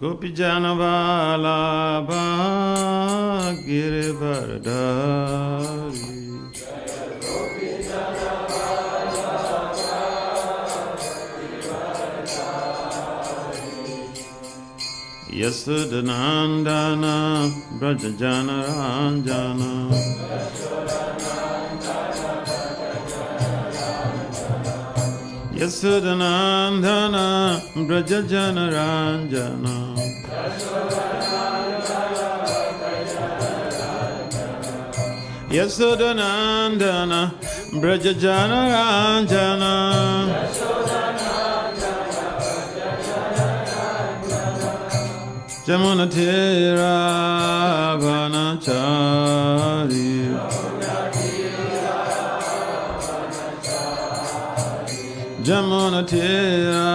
Gopijana Vallabha Girivardhari Yasudanandana Brajajana Ranjana Yasudanandana Brajajana Ranjana Yasudanandana Brajajana Ranjana Jamunatira Vanachari Jamunatira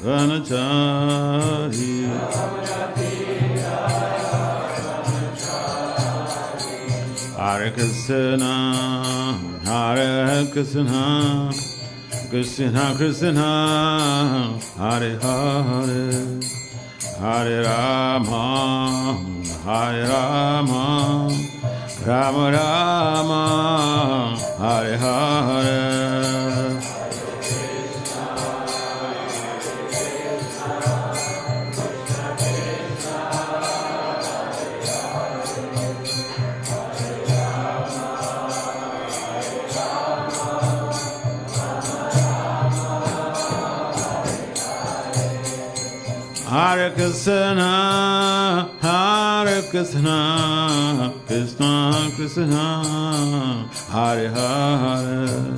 Vanachari Hare Krishna Hare Krishna Krishna Krishna Hare Hare Hare Rama Hare Rama Rama Rama Hare Hare Hare Krishna, Hare Krishna, Krishna Krishna, Hare Hare,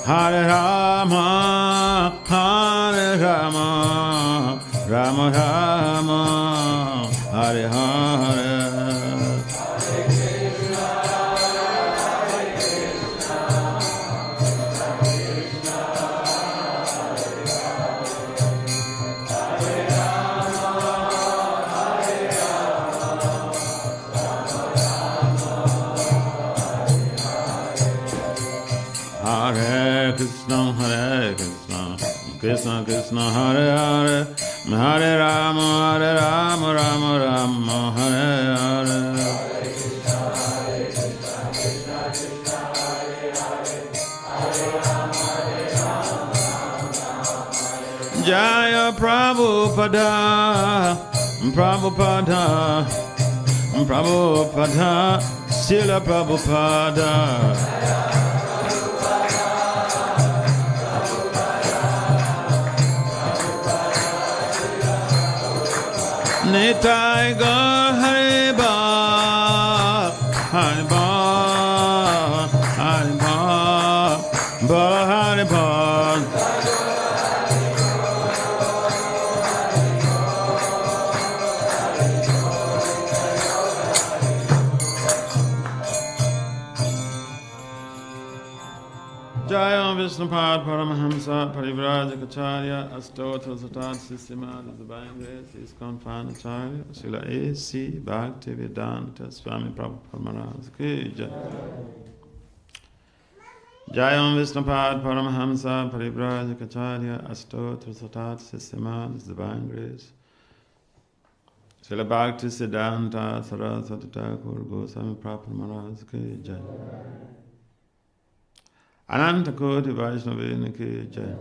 Hare Rama, Hare Rama, Rama Rama, Hare Hare. Hare Krishna, Hare Krishna, Krishna Krishna, Hare Hare, Hare Rama, Rama Rama, Hare Hare. Jaya Prabhupada, Prabhupada, Prabhupada, Srila Prabhupada. Nitai Gaur Hare Ba, Hare Ba, Hare Ba, Ba Hare Ba. Jaya Vishnupad Paramahamsa Parivrajacharya Astotra Satat Sistema the Divine Grace is confined Acharya Srila A.C. Bhakti Vedanta Swami Prabhupada Maharaj Ki Jai. Jaya Vishnupad Paramahamsa Parivrajacharya Astotra Satat Sistema the Divine Grace Srila Bhakti Siddhanta Saraswati Thakur Goswami Prabhupada Maharaj Ki Jai. Ananta Koti Vaishnavena Ki Jai.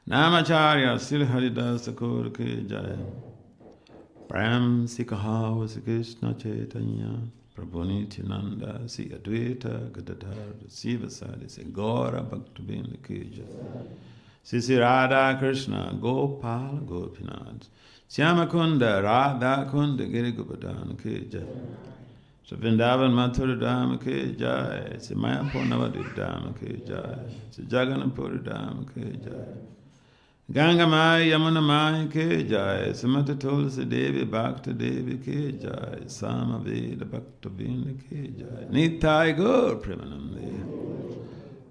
Namacharya Sri Haridas Thakur Ki Jai. Pram Sikaha Vasi Krishna Caitanya Prabhu Nityananda Si Advaita Gadadhar Siva Sadi Si Gaura Bhaktivinoda Ki Jai. Sisi Radha Krishna Gopala Gopinath Syama Kunda Radha Kunda Giri Gopadana Ki Jai. So Vrindavan Mathura Dhama Ki Jai, Si Mayapur Navadip Dhama Ki Jai, Si Jagannathpuri Dhama Ki Jai, Ganga Mai Yamuna Mai Ki Jai, Si Mata Tulsi Devi Bhakta Devi Ki Jai, Samaveda Bhakta Vinda Ki Jai, Nitai Gaur Premanandi.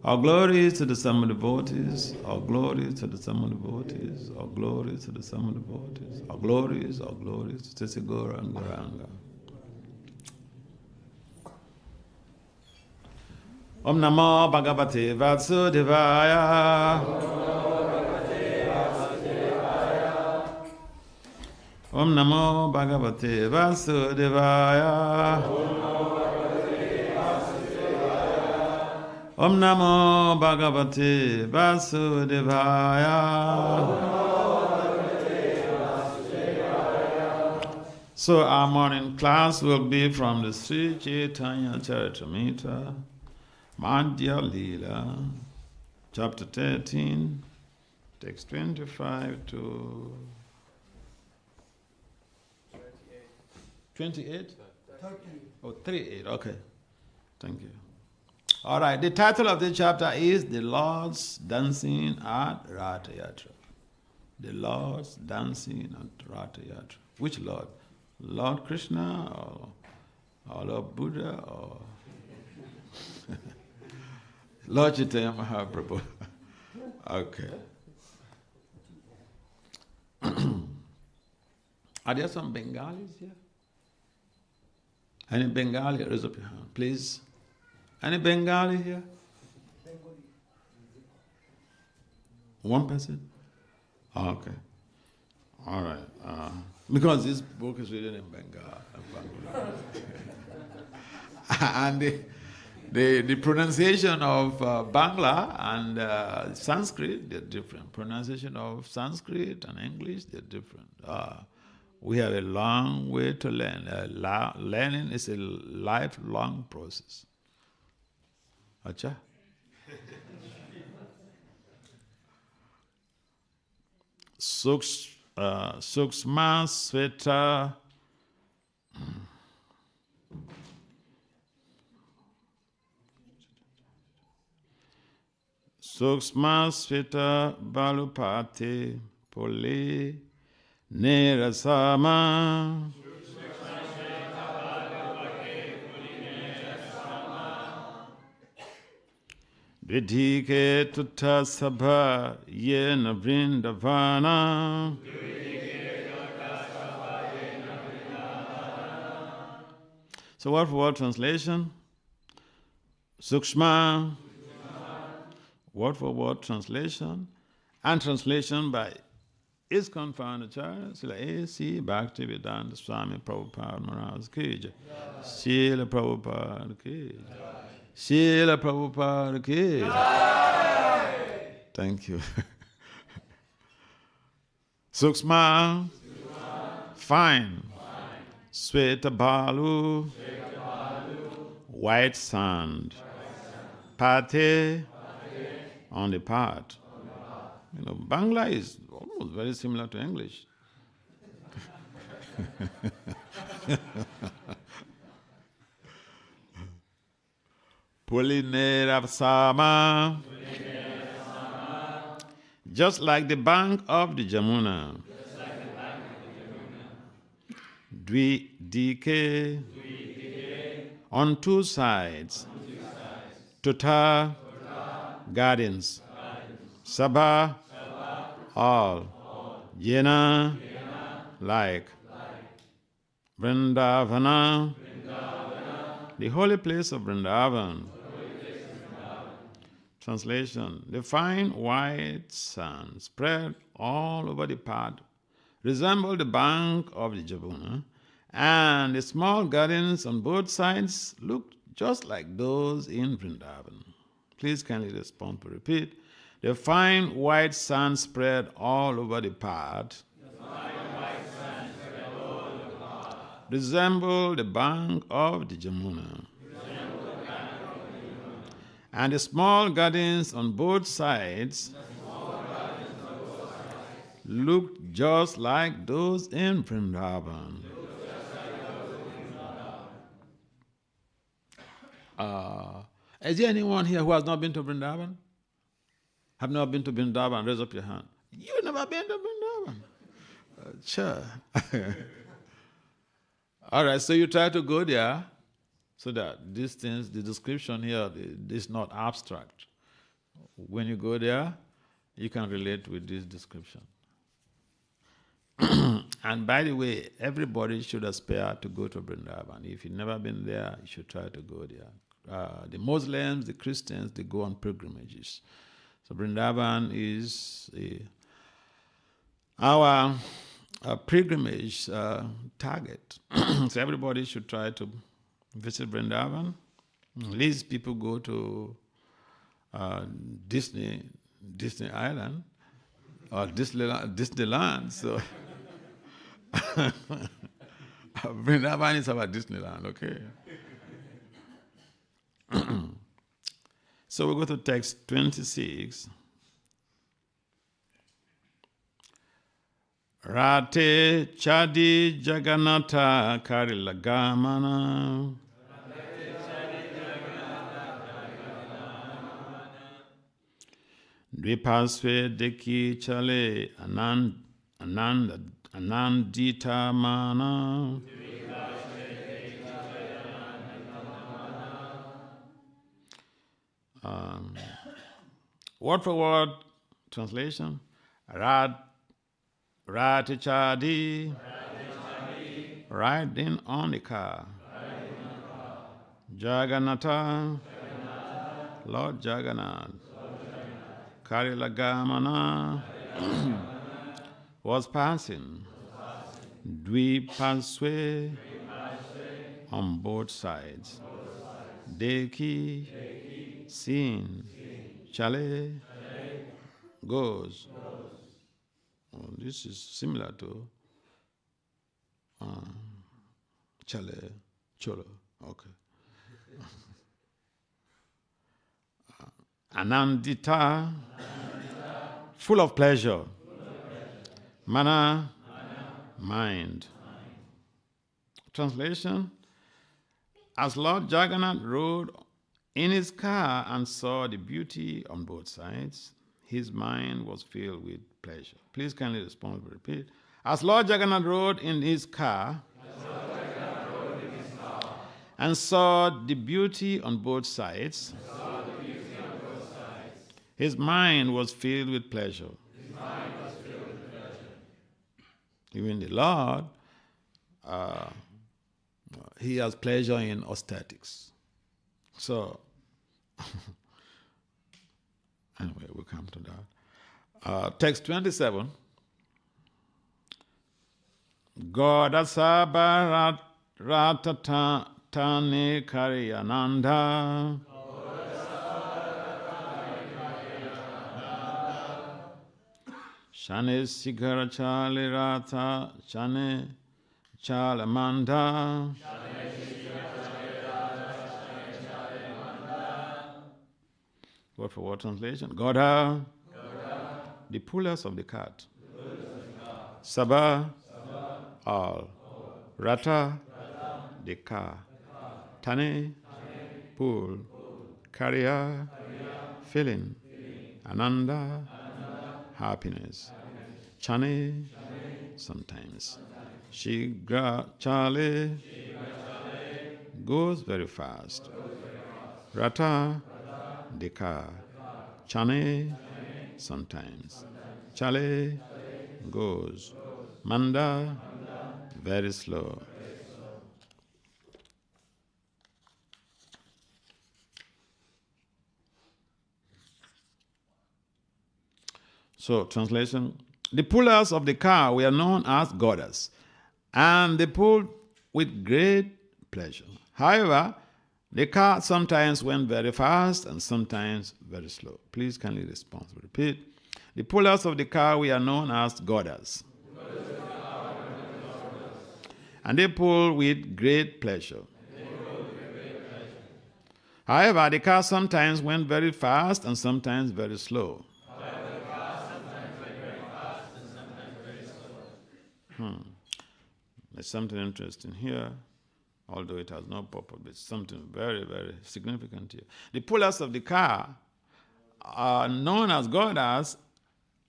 All glories to the sum of devotees, all glories to the sum of devotees, all glories to the sum of devotees, all glories to Sisi Gauranga Ranga. Om Namo Bhagavate Vasudevaya. Om Namo Bhagavate Vasudevaya. Om Namo Bhagavate Vasudevaya. So our morning class will be from the Sri Caitanya-Caritāmṛta Madhya-lilā, chapter 13, text 25 to 28? 38, okay. Thank you. All right, the title of the chapter is The Lord's Dancing at Ratha Yatra. The Lord's Dancing at Ratha Yatra. Which Lord? Lord Krishna or Lord Buddha or Lord Chaitanya Mahaprabhu? Okay. Are there some Bengalis here? Any Bengali? Raise up your hand, please. Any Bengali here? One person? Okay. All right. Because this book is written in Bengal. And the pronunciation of Bangla and Sanskrit, they're different. Pronunciation of Sanskrit and English, they're different. We have a long way to learn. Learning is a lifelong process. Acha? Suksma Sveta Suksma Sveta Balupate Pole Nerasama Vidhike Tutta Sabha Yena Vrindavana. So word for word translation. Sukshma. Word for word translation. And translation by ISKCON founder Srila A.C. Bhakti Vasudev Swami Prabhupada Maharaj ki jai. Srila Prabhupada ki jai. Srila Prabhupada ki jai. Thank you. Sukshma. Fine. Sweta Balu. White sand. Pate. On the path. You know, Bangla is almost very similar to English. Pulinerasama. Just like the bank of the Jamuna. Dike. On two sides. Tuta. Gardens. Sabha. All. Jena. Like. Vrindavana. The holy place of Vrindavan. Translation. The fine white sand spread all over the path resembled the bank of the Jamuna, and the small gardens on both sides looked just like those in Vrindavan. Please kindly respond to repeat. The fine white sand spread all over the path resembled the bank of the Jamuna, and the small gardens on both sides looked just like those in Vrindavan. Is there anyone here who has not been to Vrindavan? Have not been to Vrindavan? Raise up your hand. You've never been to Vrindavan? Sure. All right, so you try to go there so that these things, the description here, is not abstract. When you go there, you can relate with this description. And by the way, everybody should aspire to go to Vrindavan. If you've never been there, you should try to go there. The Muslims, the Christians, they go on pilgrimages. So Vrindavan is our pilgrimage target. So everybody should try to visit Vrindavan. At least people go to Disney Island or Disneyland. So Vrindavan is our Disneyland, okay? So we go to text 26. Rate chadi Jagannatha Karilagamana. Dvipasve deki chale anandita mana. Word for word translation. Ratichadi, riding on the car. Jagannatha, Lord Jagannath. Karilagamana was passing. Dvipasve on both sides. Deki, seen. Chale, goes. Oh, this is similar to chale, cholo. Okay. Anandita, full of pleasure. Mana, mind. Translation: as Lord Jagannath rode in his car and saw the beauty on both sides, his mind was filled with pleasure. Please kindly respond, repeat. As Lord Jagannath rode in his car and saw the beauty on both sides, his mind was filled with pleasure. Even the Lord, he has pleasure in aesthetics. So, anyway, we'll come to that. Text 27. Godasaba ratatane karyananda. Shane sigara chale rata, shane chalamanda. Word for word translation. Godha, the pullers of the cart. Sabha, all. Rata, the car. Tane, pull. Karya, filling. Ananda, happiness. Chane, sometimes. Shigra chale, goes very fast. Rata, the car. Chane, sometimes. Chale, goes. Manda, very slow. So, translation. The pullers of the car were known as goddess, and they pulled with great pleasure. However, the car sometimes went very fast and sometimes very slow. Please kindly respond. Repeat. The pullers of the car were known as goddess, and they pulled with great pleasure. However, the car sometimes went very fast and sometimes very slow. There's something interesting here, although it has no purpose, but something very, very significant here. The pullers of the car are known as goddess,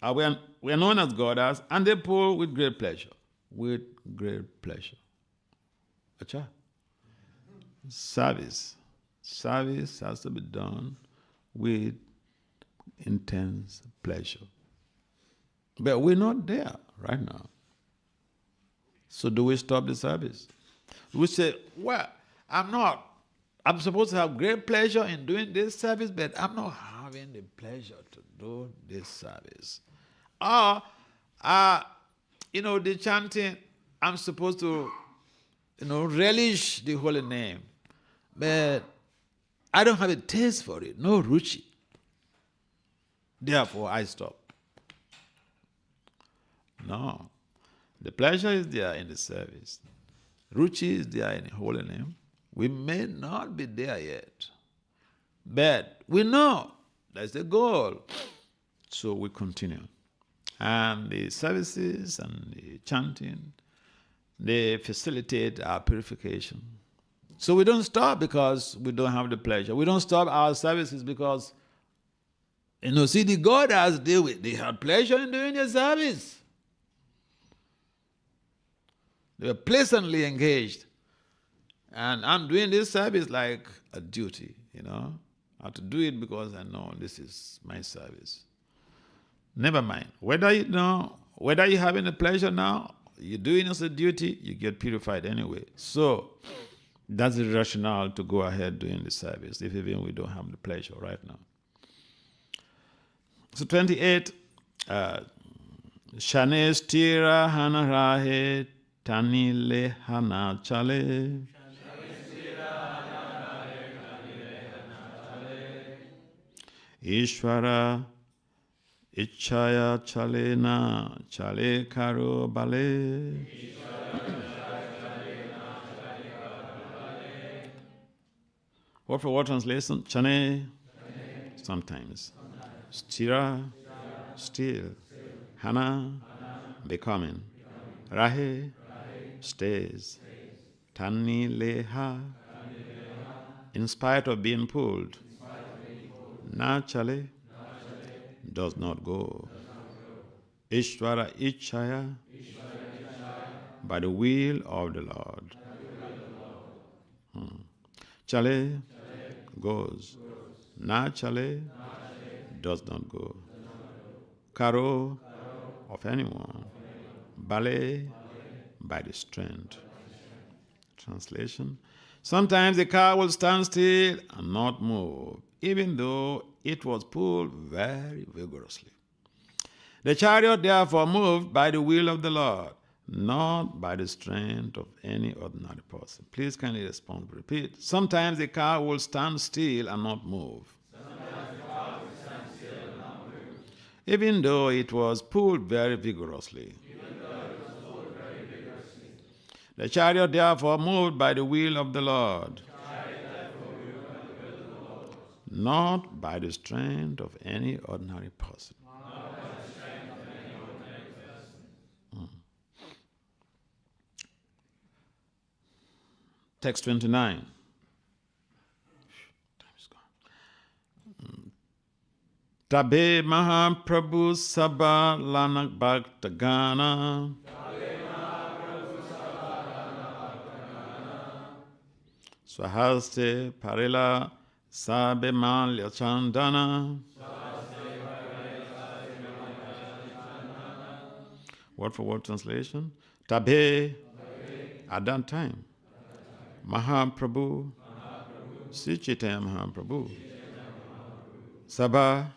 we are known as goddess, and they pull with great pleasure. With great pleasure. Acha. Service. Service has to be done with intense pleasure. But we're not there right now. So do we stop the service? We say, well, I'm not I'm supposed to have great pleasure in doing this service, but I'm not having the pleasure to do this service. Or, the chanting, I'm supposed to, relish the holy name, but I don't have a taste for it, no ruchi. Therefore, I stop. No. The pleasure is there in the service. Ruchi is there in the holy name. We may not be there yet, but we know that's the goal. So we continue. And the services and the chanting, they facilitate our purification. So we don't stop because we don't have the pleasure. We don't stop our services because, see, the God has deal with. They had pleasure in doing their service. They were pleasantly engaged. And I'm doing this service like a duty, I have to do it because I know this is my service. Never mind. Whether you're having a pleasure now, you're doing it as a duty, you get purified anyway. So that's the rationale to go ahead doing the service, if even we don't have the pleasure right now. So 28, Shane stira hana rahe tanile hana chale. Ishvara Ichaya Chalena Chale Karo Bale. Word for word translation, Chane, sometimes. Stira, still. Hana, becoming. Rahe, stays. Tani leha, in spite of being pulled. Na chale, does not go. Ishvara Ichaya, by the will of the Lord. Chale, goes. Na chale, does not go. Karo, of anyone. Bale, by the strength. Translation. Sometimes the car will stand still and not move, even though it was pulled very vigorously. The chariot therefore moved by the will of the Lord, not by the strength of any ordinary person. Please kindly respond. Repeat. Sometimes the car will stand still and not move. Even though it was pulled very vigorously. The chariot therefore moved by the will of the Lord, not by the strength of any ordinary person. Text 29. Time is gone. Tabe Mahaprabhu Sabha Lanak Bhakta Gana. Swahaste Parila Sabe Malya Chandana. Word for word translation. Tabe, at that time. Mahaprabhu, Sri Chaitanya Mahaprabhu. Sabha,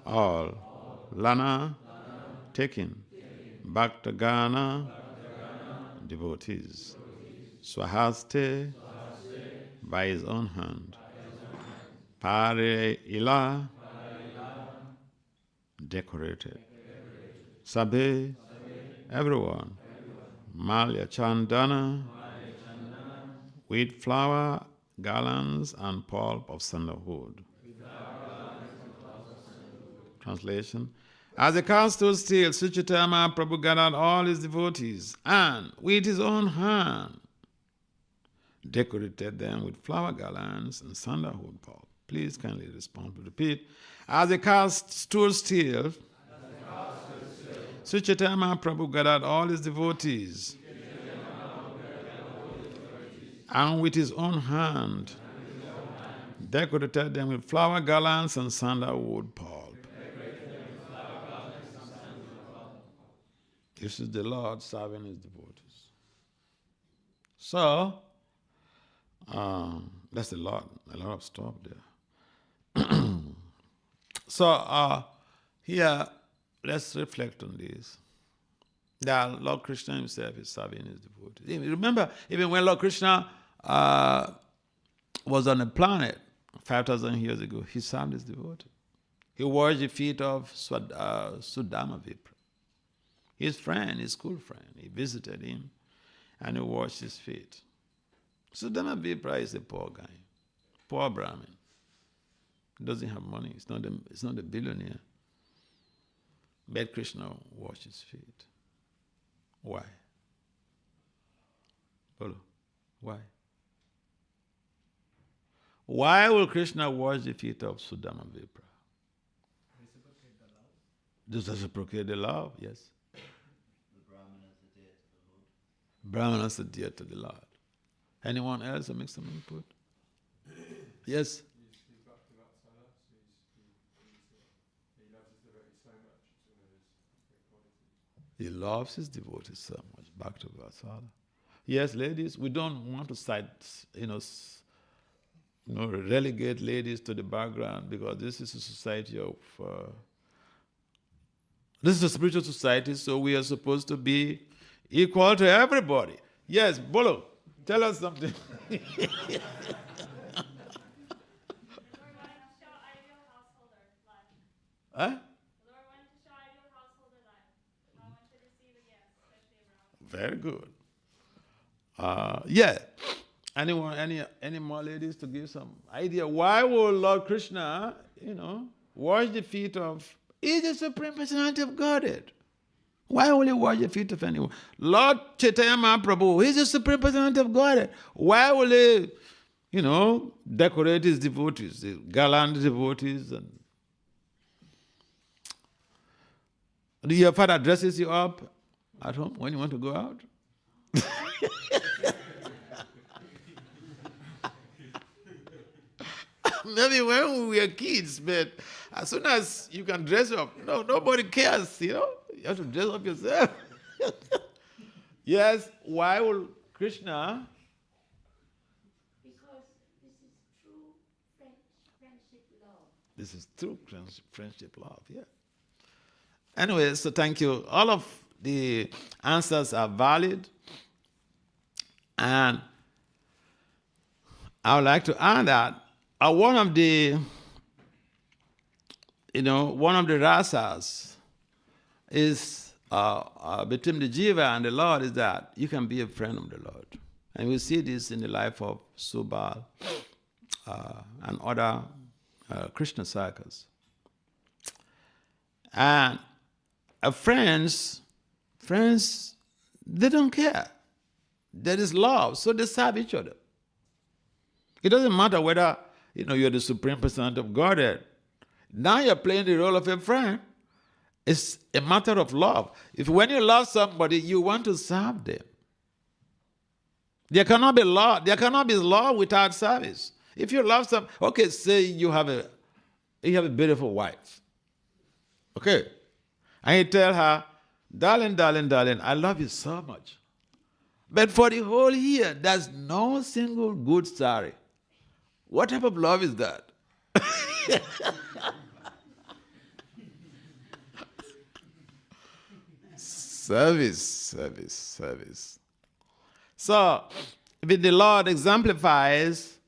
all. Lana, taking. Bhaktagana, devotees. Swahaste, by his own hand. Pare-ila, decorated. Sabhe, everyone. Malya Chandana, with flower, garlands, and pulp of sandalwood. Translation. As the car stood still, Sri Chaitanya Mahaprabhu gathered all his devotees and, with his own hand, decorated them with flower garlands and sandalwood pulp. Please kindly respond to repeat. As the car stood still, Sri Chaitanya Mahaprabhu gathered all his devotees and with his own hand decorated them with flower garlands and sandalwood pulp. This is the Lord serving his devotees. So, That's a lot of stuff there. So here, let's reflect on this. That Lord Krishna himself is serving his devotees. Remember, even when Lord Krishna was on the planet 5,000 years ago, he served his devotees. He washed the feet of Sudama Vipra, his friend, his school friend. He visited him and he washed his feet. Sudama Vipra is a poor guy, poor Brahmin. He doesn't have money. It's not a billionaire. But Krishna washed his feet. Why? Bolo, why? Why will Krishna wash the feet of Sudama Vipra? This does reciprocate the love, yes. The Brahmanas are dear to the Lord. Brahmanas are dear to the Lord. Anyone else make some input? Yes? He's Bhakti Vasudev Swami. He loves his devotees so much. It's one of his great qualities. He loves his devotees so much. Bhakti Vasudev. Yes, ladies, we don't want to cite, relegate ladies to the background, because this is a society of, this is a spiritual society, so we are supposed to be equal to everybody. Yes, Bolo, tell us something. Huh? Very good. Yeah. Anyone, any more ladies to give some idea? Why will Lord Krishna, wash the feet of? He's the Supreme Personality of Godhead. Why will he wash the feet of anyone? Lord Caitanya-Mahaprabhu, he's the Supreme Personality of Godhead. Why will he, decorate his devotees, the gallant devotees? And your father dresses you up at home when you want to go out? Maybe when we were kids, but as soon as you can dress up, nobody cares, You have to dress up yourself. Yes, why will Krishna? Because this is true friendship love. This is true friendship love, yeah. Anyway, so thank you. All of the answers are valid. And I would like to add that one of the rasas is between the jiva and the Lord is that you can be a friend of the Lord. And we see this in the life of Subal and other Krishna sakas. And friends, they don't care. There is love, so they serve each other. It doesn't matter whether you're the Supreme Personality of Godhead. Now you're playing the role of a friend. It's a matter of love. If when you love somebody, you want to serve them. There cannot be love. There cannot be love without service. If you love some, okay, say you have a beautiful wife. Okay. And you tell her, darling, I love you so much. But for the whole year, there's no single good story. What type of love is that? Service. So, the Lord exemplifies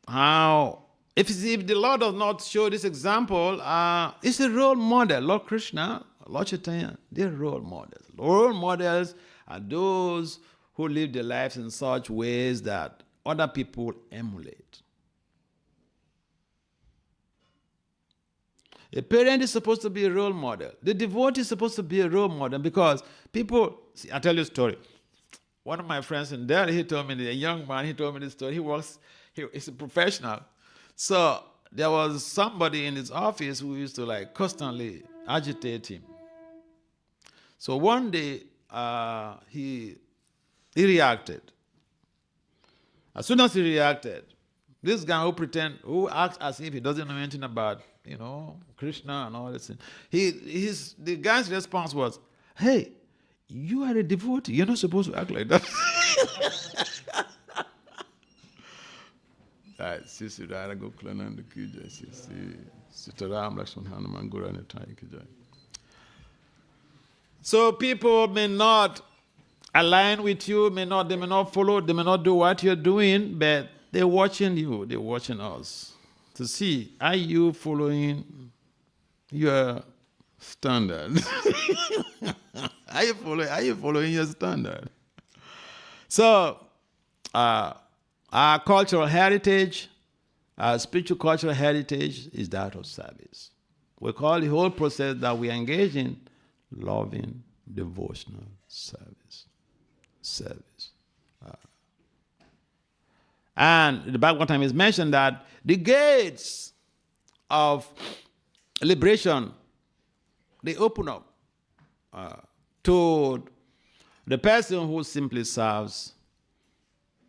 how, if the Lord does not show this example, it's a role model. Lord Krishna, Lord Chaitanya, they're role models. Role models are those who live their lives in such ways that other people emulate. A parent is supposed to be a role model. The devotee is supposed to be a role model because people, see, I'll tell you a story. One of my friends in Delhi, he told me, a young man, he told me this story. He's a professional. So there was somebody in his office who used to constantly agitate him. So one day, he reacted. As soon as he reacted, this guy who acts as if he doesn't know anything about, Krishna and all this. The guy's response was, hey, you are a devotee. You're not supposed to act like that. Sisi Rara Goklananda Kijai, Sisi Sitaram Lakshman Hanuman Gurani Tai Kijai. So people may not align with you, they may not follow, they may not do what you're doing, but they're watching you, they're watching us to see, are you following your standard? Are you following your standard? So, our cultural heritage, our spiritual cultural heritage is that of service. We call the whole process that we engage in loving, devotional service. And the Bhagavatam time is mentioned that the gates of liberation, they open up to the person who simply serves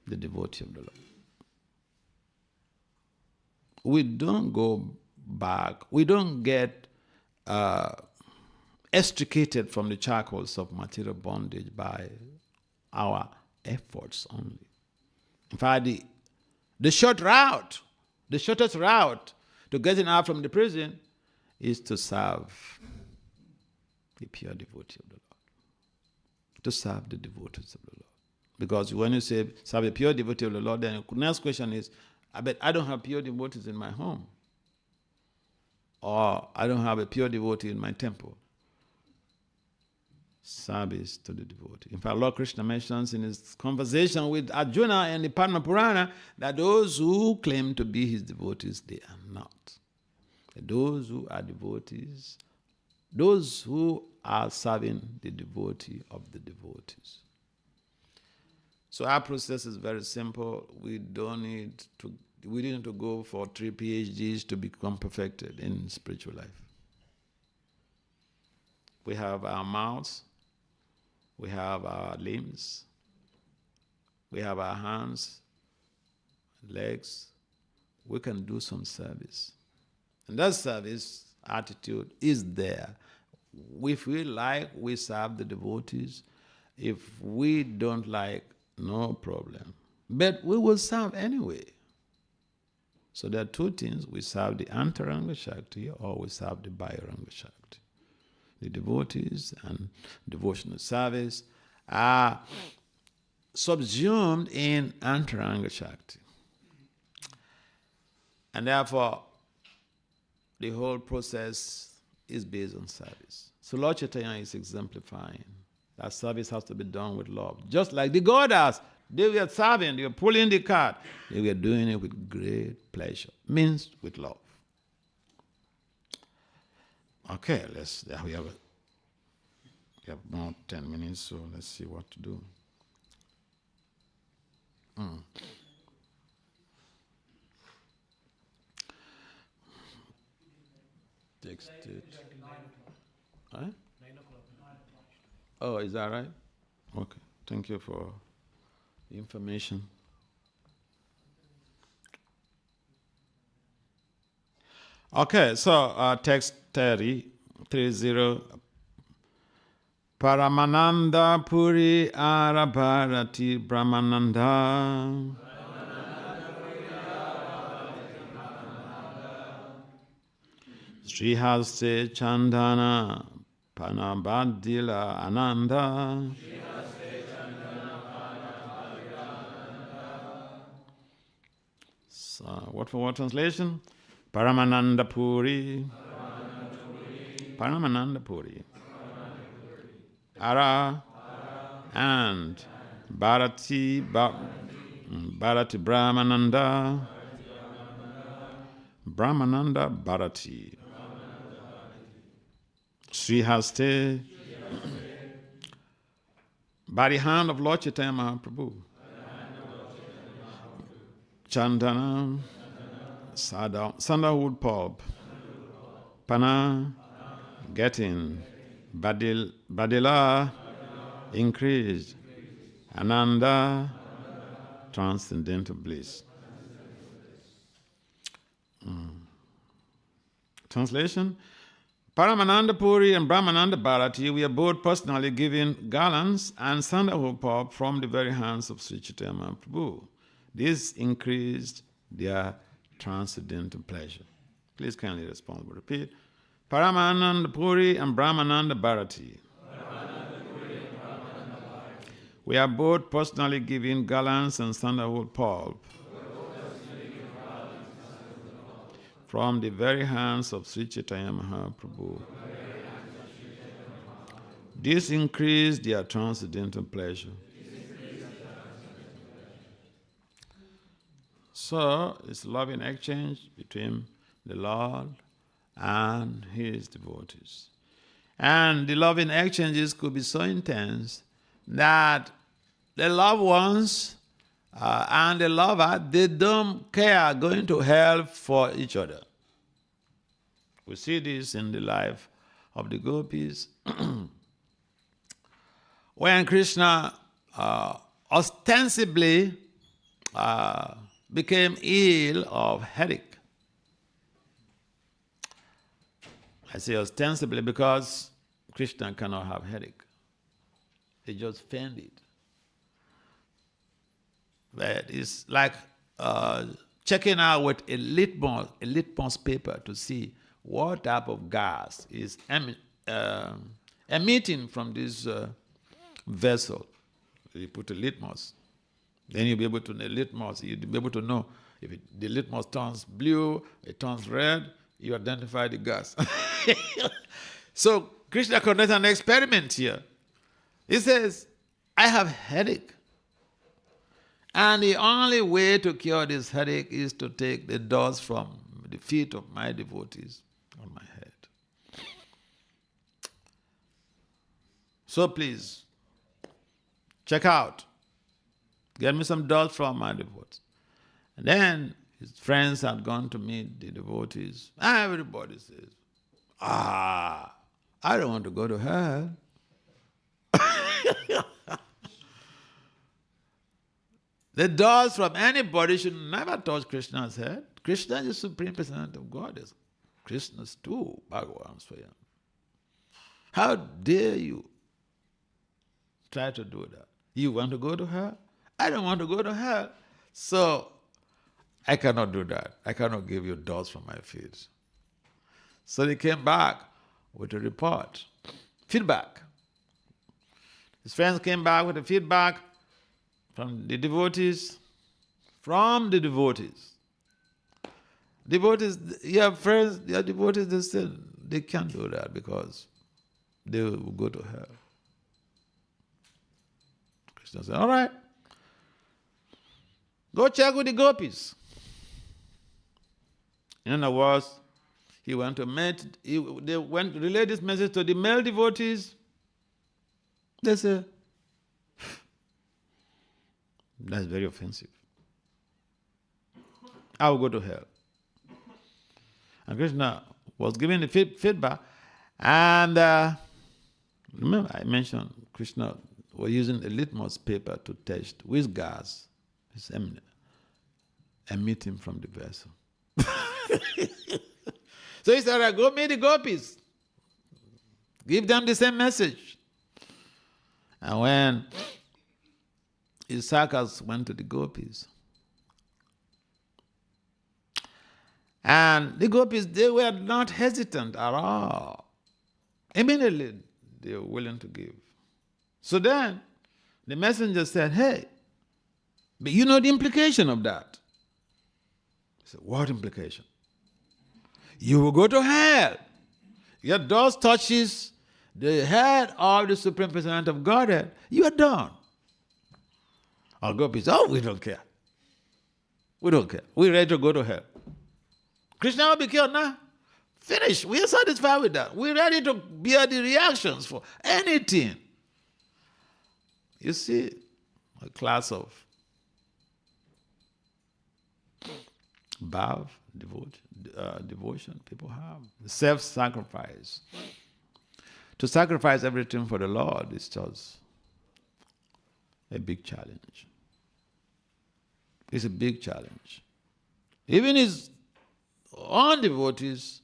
the devotee of the Lord. We don't go back, we don't get extricated from the charcoals of material bondage by our efforts only. In fact, the shortest route to getting out from the prison is to serve the pure devotee of the Lord. To serve the devotees of the Lord. Because when you say serve the pure devotee of the Lord, then the next question is, I don't have pure devotees in my home. Or I don't have a pure devotee in my temple. Service to the devotee. In fact, Lord Krishna mentions in his conversation with Arjuna in the Padma Purana that those who claim to be his devotees, they are not. Those who are devotees, those who are serving the devotee of the devotees. So our process is very simple. We don't need to go for 3 PhDs to become perfected in spiritual life. We have our mouths, we have our limbs, we have our hands, legs. We can do some service. And that service attitude is there. If we like, we serve the devotees. If we don't like, no problem. But we will serve anyway. So there are 2 things. We serve the Antaranga Shakti or we serve the Bahiranga Shakti. The devotees and devotional service are subsumed in Antaranga Shakti. And therefore, the whole process is based on service. So Lord Chaitanya is exemplifying that service has to be done with love. Just like the Godas, they were serving, they were pulling the cart. They were doing it with great pleasure, means with love. Okay, we have about 10 minutes, so let's see what to do. Text it. Huh? 9 o'clock. Oh, is that right? Okay, thank you for the information. Okay, so text 30. Paramananda Puri Arabharati Brahmananda. Srihaste Chandana Panabadila Ananda. So, word for word translation. Paramananda Puri. Paramananda Puri. Ara and Bharati Brahmananda. Brahmananda Bharati. Srihaste. By the hand of Lord Chaitanya Mahaprabhu. Chandana. Sandalwood pulp. Pana. Getting. Badila. Increased. Ananda. Transcendental bliss. Translation. Paramananda Puri and Brahmananda Bharati, we are both personally given garlands and sandalwood pulp from the very hands of Sri Chaitanya Mahaprabhu. This increased their transcendental pleasure. Please kindly respond. Repeat. Paramananda Puri and Brahmananda Bharati. We are both personally giving garlands and sandalwood pulp from the very hands of Sri Chaitanya Mahaprabhu. This increased their transcendental pleasure. So, it's loving exchange between the Lord and His devotees. And the loving exchanges could be so intense that the loved ones and the lover, they don't care going to hell for each other. We see this in the life of the gopis. When Krishna ostensibly became ill of headache. I say ostensibly because Krishna cannot have headache. He just fainted. But it's like checking out with a litmus paper to see what type of gas is emitting from this vessel. You put a litmus. Then you'll be able to know litmus. You'll be able to know if the litmus turns blue, it turns red, you identify the gas. So Krishna conducts an experiment here. He says, I have headache. And the only way to cure this headache is to take the dust from the feet of my devotees on my head. So please, check out. Get me some dust from my devotees. And then his friends had gone to meet the devotees. Everybody says, I don't want to go to hell. The dust from anybody should never touch Krishna's head. Krishna is the Supreme Personality of Godhead. Krishna's too, Bhagavan Swayam. How dare you try to do that? You want to go to hell? I don't want to go to hell. So I cannot do that. I cannot give you dust from my feet. So they came back with a report, feedback. His friends came back with a feedback from the devotees. Devotees, your friends, your devotees, they said they can't do that because they will go to hell. Krishna said, all right, go check with the gopis. In other words, they went to relay this message to the male devotees. They said, that's very offensive. I will go to hell. And Krishna was giving the feedback. And remember, I mentioned Krishna was using a litmus paper to test which gas is emitting from the vessel. So he said, go meet the gopis. Give them the same message. And when his sakas went to the gopis, and the gopis, they were not hesitant at all. Immediately, they were willing to give. So then, the messenger said, hey, but you know the implication of that. He said, what implication? You will go to hell. Your dust touches the head of the Supreme Personality of Godhead, you are done. Our gopis, we don't care. We don't care. We're ready to go to hell. Krishna will be killed now. Finish. We are satisfied with that. We're ready to bear the reactions for anything. You see, a class of bhav, devotion people have. Self-sacrifice. To sacrifice everything for the Lord is just a big challenge. It's a big challenge. Even his own devotees,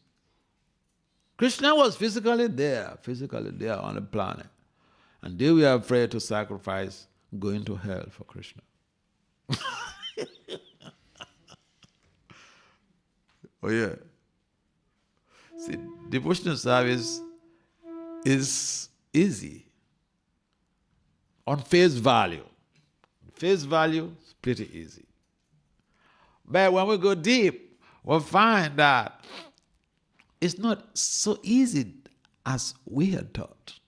Krishna was physically there on the planet. And they were afraid to sacrifice going to hell for Krishna. Oh yeah. See, devotional service is easy on face value. Face value is pretty easy. But when we go deep, we'll find that it's not so easy as we had thought.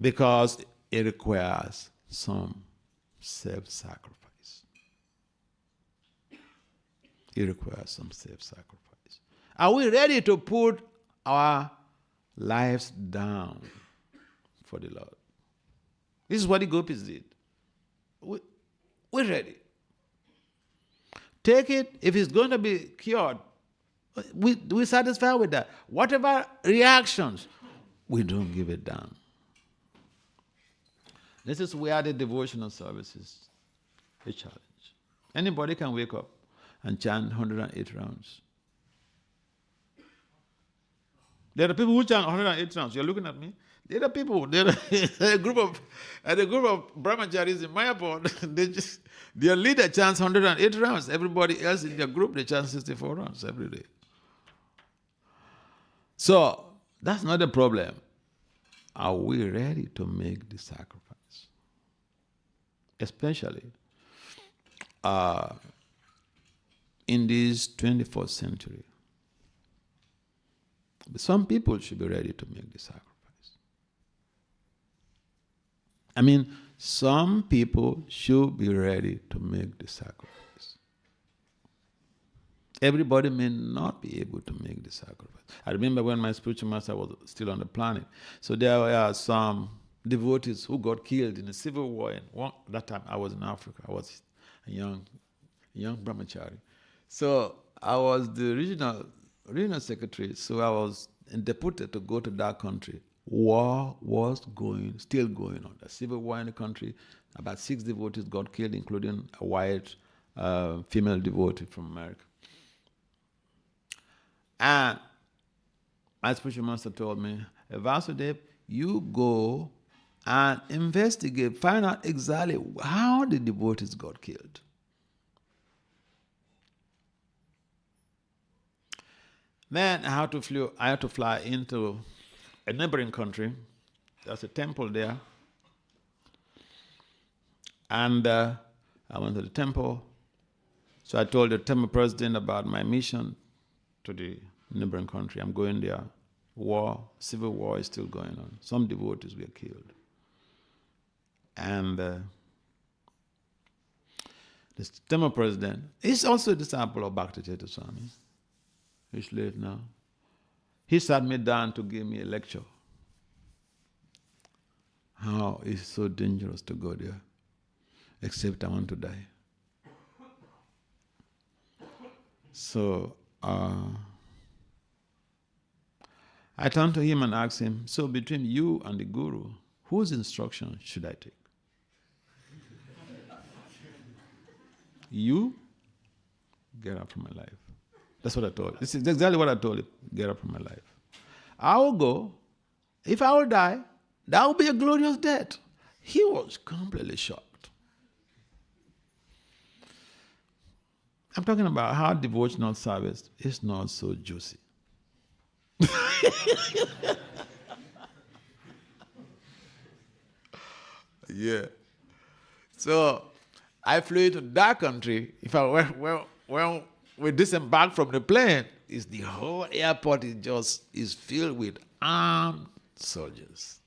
Because it requires some self-sacrifice. It requires some self-sacrifice. Are we ready to put our lives down for the Lord? This is what the gopis did. We're ready. Take it. If it's going to be cured, we're satisfied with that. Whatever reactions, we don't give it down. This is where the devotional service is a challenge. Anybody can wake up and chant 108 rounds. There are people who chant 108 rounds. You're looking at me. There are people. There are a group of brahmacharis in Mayapur. Their leader chants 108 rounds. Everybody else in their group, they chant 64 rounds every day. So that's not a problem. Are we ready to make the sacrifice? Especially in this 21st century. Some people should be ready to make the sacrifice. I mean, some people should be ready to make the sacrifice. Everybody may not be able to make the sacrifice. I remember when my spiritual master was still on the planet. So there were some devotees who got killed in a civil war. That time I was in Africa. I was a young brahmachari. So I was the regional secretary. So I was deputed to go to that country. War was still going on. The civil war in the country. About 6 devotees got killed, including a white female devotee from America. And my spiritual master told me, Vasudev, you go and investigate, find out exactly how the devotees got killed. Then I had to fly into a neighboring country. There's a temple there. And I went to the temple. So I told the temple president about my mission to the neighboring country. I'm going there. Civil war is still going on. Some devotees were killed. And the temple president is also a disciple of Bhakti Vasudev Swami. He's late now. He sat me down to give me a lecture. How it's so dangerous to go there, except I want to die. So I turned to him and asked him, so between you and the Guru, whose instruction should I take? You get up from my life. That's what I told him. This is exactly what I told him. Get up from my life. I will go. If I will die, that will be a glorious death. He was completely shocked. I'm talking about how devotional service is not so juicy. Yeah. So I flew to that country. If I when we disembarked from the plane, the whole airport is filled with armed soldiers.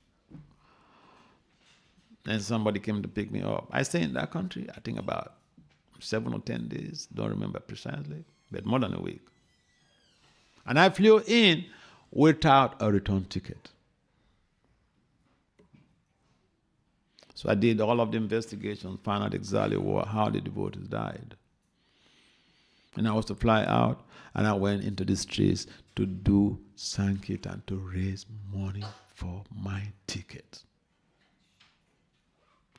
And somebody came to pick me up. I stayed in that country, I think about 7 or 10 days, don't remember precisely, but more than a week. And I flew in without a return ticket. So I did all of the investigations, found out exactly how the devotees died. And I was to fly out, and I went into the streets to do Sankirtan, to raise money for my ticket.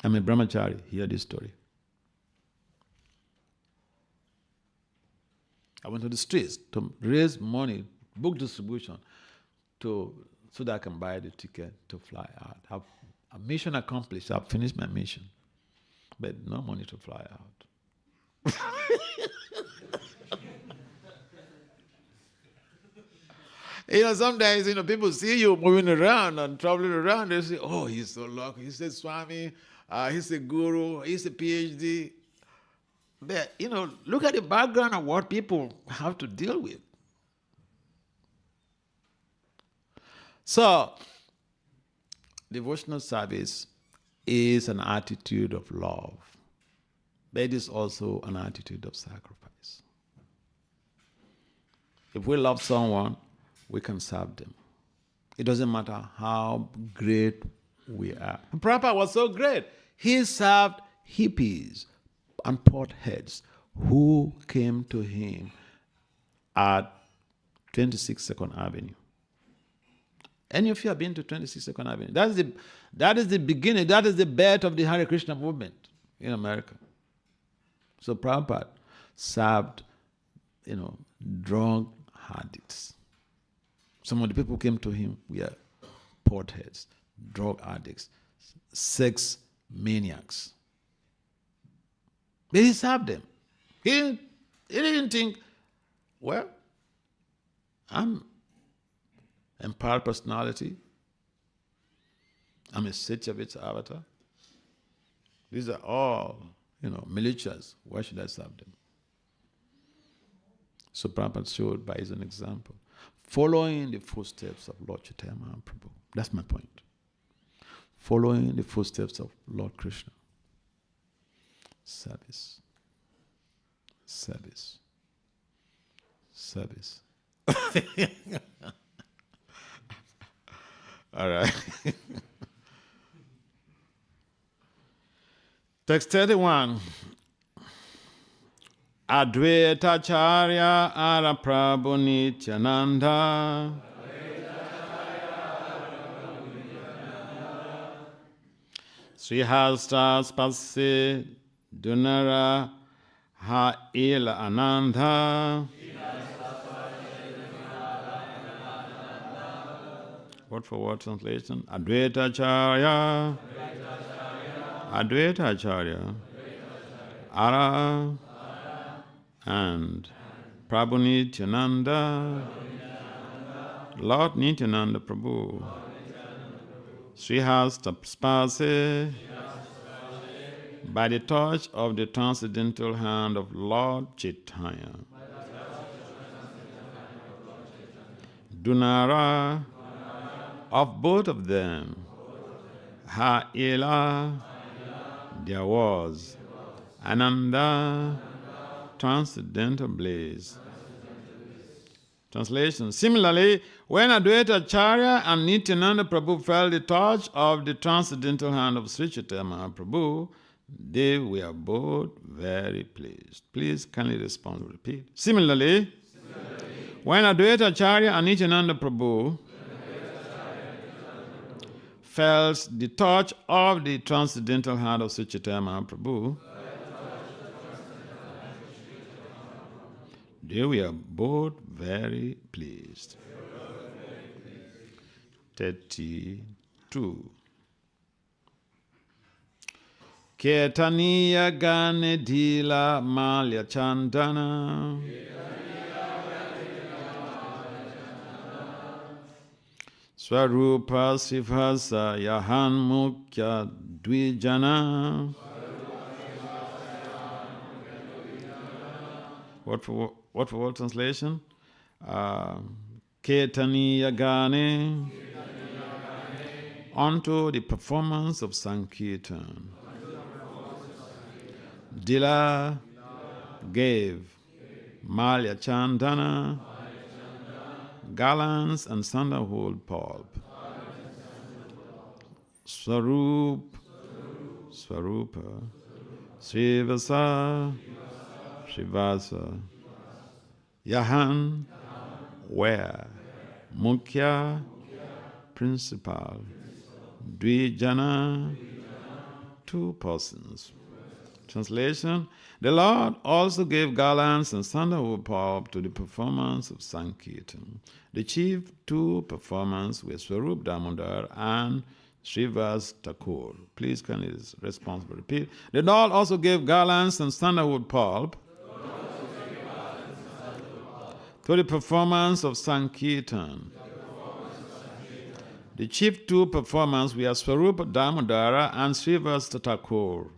I'm a brahmachari, hear this story. I went to the streets to raise money, book distribution, so that I can buy the ticket to fly out. Have a mission accomplished. I've finished my mission, but no money to fly out. Sometimes, people see you moving around and traveling around. They say, oh, he's so lucky. He's a Swami. He's a guru. He's a PhD. But, look at the background of what people have to deal with. So, devotional service is an attitude of love, but it is also an attitude of sacrifice. If we love someone, we can serve them. It doesn't matter how great we are. And Prabhupada was so great. He served hippies and potheads who came to him at 26 Avenue. Any of you have been to 26 Avenue? That is the beginning, that is the birth of the Hare Krishna movement in America. So Prabhupada served, drug addicts. Some of the people who came to him were potheads, drug addicts, sex maniacs. But he served them. He didn't think, well, I'm empowered personality. I'm a Satyavit's avatar. These are all, militias. Why should I serve them? So Prabhupada showed by his own example, following the footsteps of Lord Caitanya-Caritāmṛta. That's my point. Following the footsteps of Lord Krishna. Service. Service. Service. All right. Text 31. Advaita Charya Ara Prabhu Nityananda Srihasta Spase Dunara Ha Ila Ananda. Word for word translation. Advaita Acharya. Advaita Acharya. Ara and Prabhu Nityananda. Lord Nityananda Prabhu. Srihasta Spase. By the touch of the transcendental hand of Lord Chaitanya. Dunara. Of both of them, Ha'ila, there was Ananda, transcendental bliss. Translation. Similarly, when Advaita Acharya and Nityananda Prabhu felt the touch of the transcendental hand of Sri Chaitanya Mahaprabhu, they were both very pleased. Please kindly respond, repeat. Similarly, when Advaita Acharya and Nityananda Prabhu felt the touch of the transcendental hand of Sri Chaitanya Mahaprabhu, they were both very pleased. 32. Caitanya-Caritāmṛta Madhya-lilā Swarupa Srivasa Yahan Mukya Dvijana. What for what translation? Caitanya-Gane. Unto the performance of Sankirtan. Dila gave Malya Chandana, garlands and sandalwood pulp. Swarupa, Srivasa, Yahan, where, Mukhya, principal, Dvijana, two persons. Translation. The Lord also gave garlands and sandalwood pulp to the performance of Sankirtan. The chief two performers were Swarup Damodar and Srivas Thakur. Please kindly responsible repeat. The doll also gave garlands and sandalwood pulp to the performance of Sankirtan. The chief two performers were Swarupa Damodara and Srivas Thakur.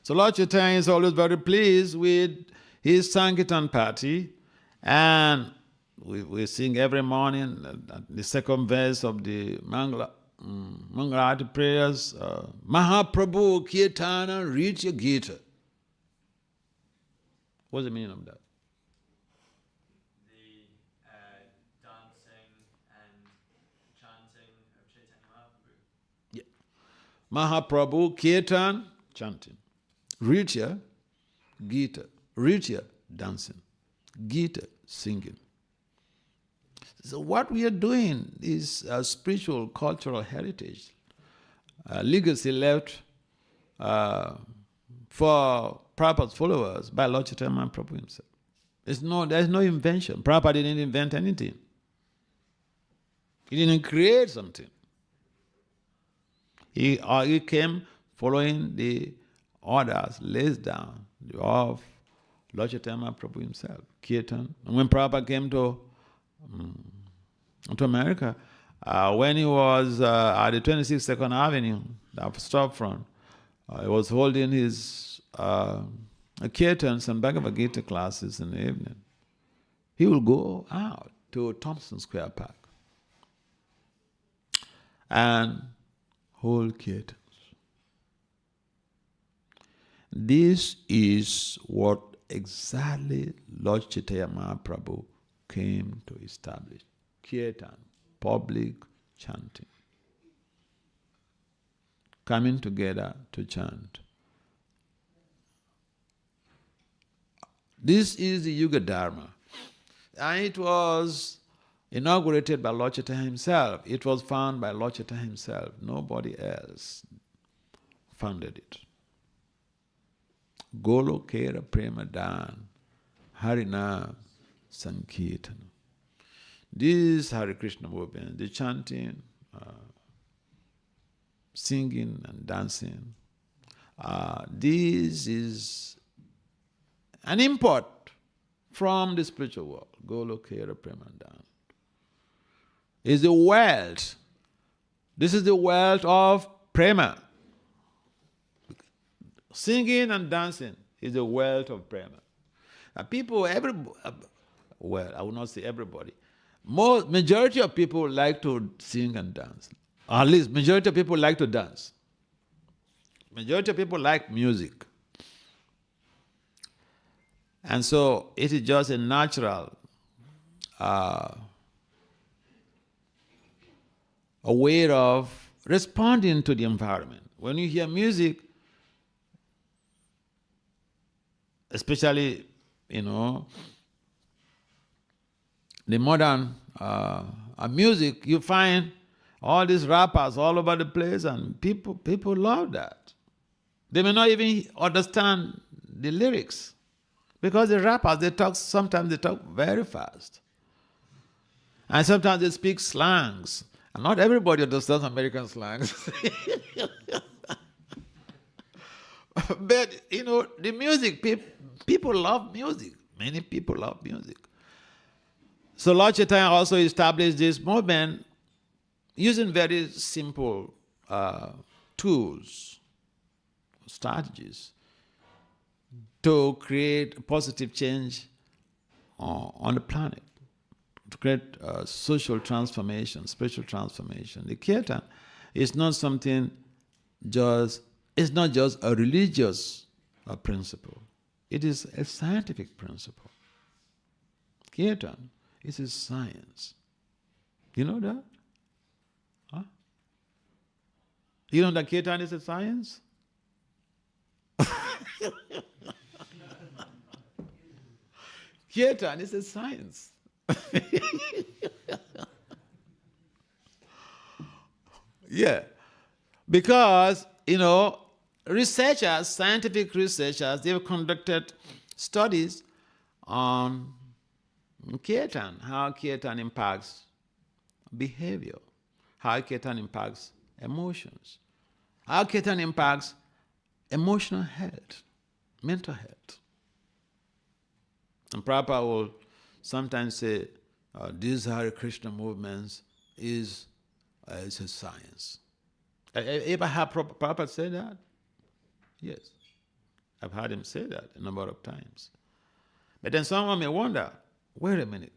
So Lord Chaitanya is always very pleased with his Sankirtan party, and we sing every morning the second verse of the Mangalati prayers, Mahaprabhu Kirtana Ritya Gita. What's the meaning of that? The dancing and chanting of Chaitanya Mahaprabhu. Yeah. Mahaprabhu Kirtan, chanting. Ritya, Gita. Ritya, dancing. Gita, singing. So what we are doing is a spiritual, cultural heritage, a legacy left for Prabhupada's followers by Lord Chaitanya Mahaprabhu himself. There's no invention. Prabhupada didn't invent anything. He didn't create something. He came following the orders laid down of Lord Chaitanya Mahaprabhu himself, Kirtan. And when Prabhupada came to America, when he was at the 26th Avenue, the storefront, he was holding his Kirtans and Bhagavad Gita classes in the evening. He will go out to Thompson Square Park and hold Kirtans. This is what exactly Lord Chaitanya Mahaprabhu came to establish. Kirtan, public chanting. Coming together to chant. This is the Yuga Dharma. And it was inaugurated by Lord Chaitanya himself. It was founded by Lord Chaitanya himself. Nobody else founded it. Golokera Prema Dan, Harinam Sankirtana. This Hare Krishna movement, the chanting, singing and dancing, this is an import from the spiritual world. Golokera Prema Dan. Is the wealth. This is the wealth of prema. Singing and dancing is the wealth of prema. Now people, I will not say everybody. Majority of people like to sing and dance. Or at least majority of people like to dance. Majority of people like music. And so it is just a natural a way of responding to the environment. When you hear music, especially, the modern music, you find all these rappers all over the place, and people love that. They may not even understand the lyrics, because the rappers, sometimes they talk very fast. And sometimes they speak slangs. And not everybody understands American slangs. But, the music, people love music. Many people love music. So Lord Chaitanya also established this movement using very simple tools, strategies, to create a positive change on the planet, to create social transformation, spiritual transformation. The Kirtan is not something it's not just a religious principle. It is a scientific principle. Kirtan is a science. You know that? Huh? You know that Kirtan is a science? Kirtan is a science. Yeah. Because, scientific researchers, they've conducted studies on Kirtan, how Kirtan impacts behavior, how Kirtan impacts emotions, how Kirtan impacts emotional health, mental health. And Prabhupada will sometimes say, these Hare Krishna movements is a science. Ever heard Prabhupada say that? Yes. I've heard him say that a number of times. But then someone may wonder, wait a minute,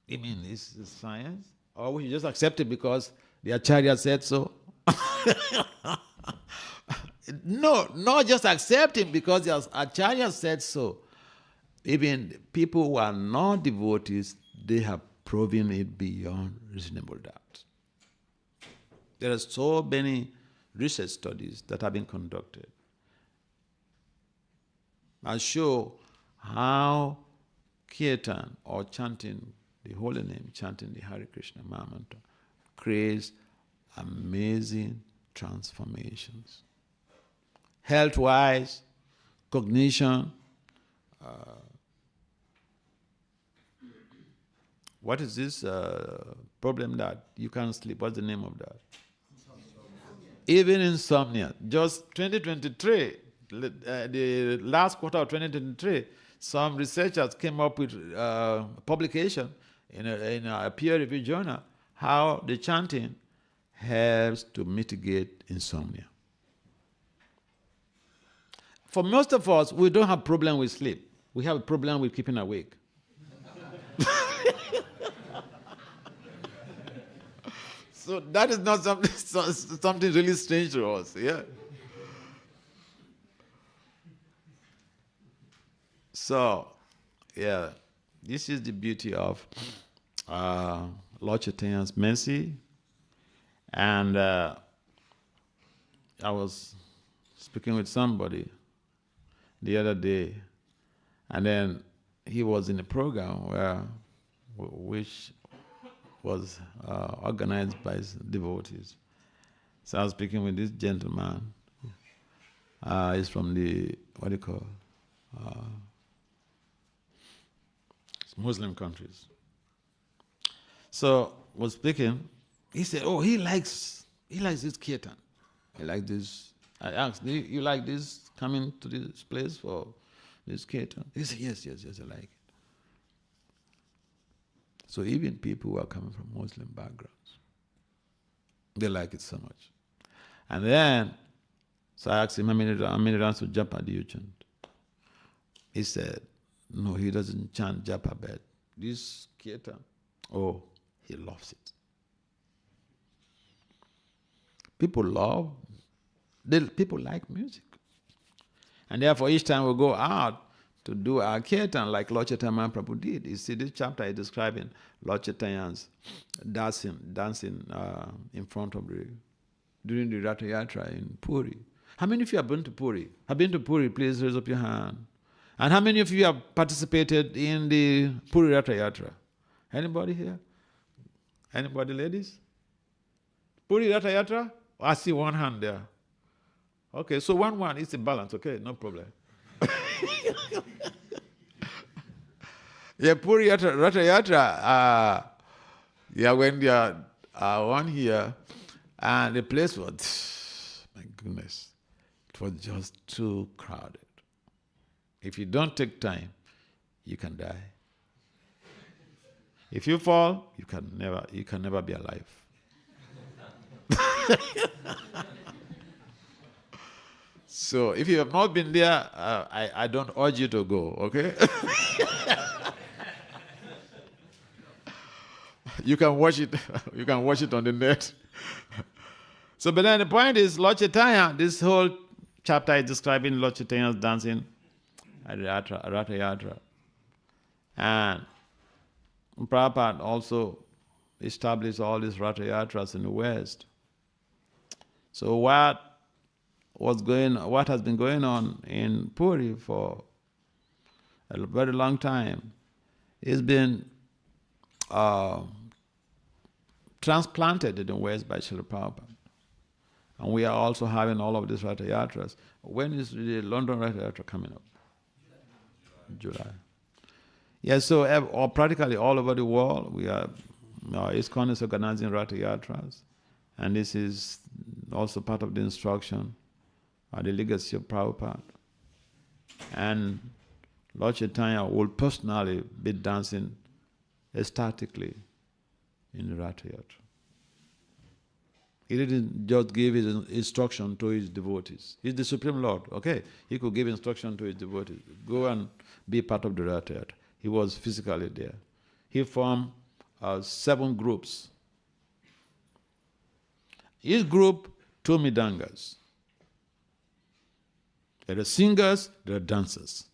you mean this is science? Or we just accept it because the Acharya said so? No, not just accept it because the Acharya said so. Even people who are not devotees, they have proven it beyond reasonable doubt. There are so many research studies that have been conducted that show how kirtan or chanting the holy name, chanting the Hare Krishna Mantra creates amazing transformations. Health-wise, cognition, what is this problem that you can't sleep? What's the name of that? Even insomnia. Just 2023, the last quarter of 2023, some researchers came up with a publication in a peer-reviewed journal how the chanting helps to mitigate insomnia. For most of us, we don't have a problem with sleep. We have a problem with keeping awake. So that is not something really strange to us, yeah. So, yeah, this is the beauty of Lord Chaitanya's mercy. And I was speaking with somebody the other day, and then he was in a program which was organized by devotees. So I was speaking with this gentleman. He's from the, what do you call, Muslim countries. So was speaking. He said, "Oh, he likes this kirtan. He likes this." I asked, "Do you like this? Coming to this place for this kirtan?" He said, "Yes, I like it." So even people who are coming from Muslim backgrounds, they like it so much. And then, so I asked him, how many rounds of japa do you chant? He said, no, he doesn't chant japa, but this kirtan, oh, he loves it. People like music. And therefore, each time we go out to do our kirtan like Lord Chaitanya Mahaprabhu did. You see, this chapter is describing Lord Chaitanya's dancing in front of during the Ratha Yatra in Puri. How many of you have been to Puri? Have been to Puri? Please raise up your hand. And how many of you have participated in the Puri Ratha Yatra? Anybody here? Anybody, ladies? Puri Ratha Yatra? Oh, I see one hand there. Okay, so 1-1 is a balance, okay, no problem. Yeah, Puri Ratha Yatra, when they are one here, and the place was, my goodness, it was just too crowded. If you don't take time, you can die. If you fall, you can never be alive. So if you have not been there, I don't urge you to go, okay? You can watch it. You can watch it on the net. So, but then the point is, Lord Chaitanya, this whole chapter is describing Lord Chaitanya's dancing at the Ratha Yatra. And Prabhupada also established all these Ratha Yatras in the West. So what has been going on in Puri for a very long time is been transplanted in the West by Srila Prabhupada. And we are also having all of these Ratha Yatras. When is the London Ratha Yatra coming up? July. Yes, so or practically all over the world, we are, ISKCON is organizing Ratha Yatras, and this is also part of the instruction, the legacy of Prabhupada. And Lord Chaitanya will personally be dancing ecstatically in the Ratha Yatra. He didn't just give his instruction to his devotees. He's the Supreme Lord, okay? He could give instruction to his devotees. Go and be part of the Ratha Yatra. He was physically there. He formed 7 groups. Each group, 2 Midangas. There are singers, there are dancers.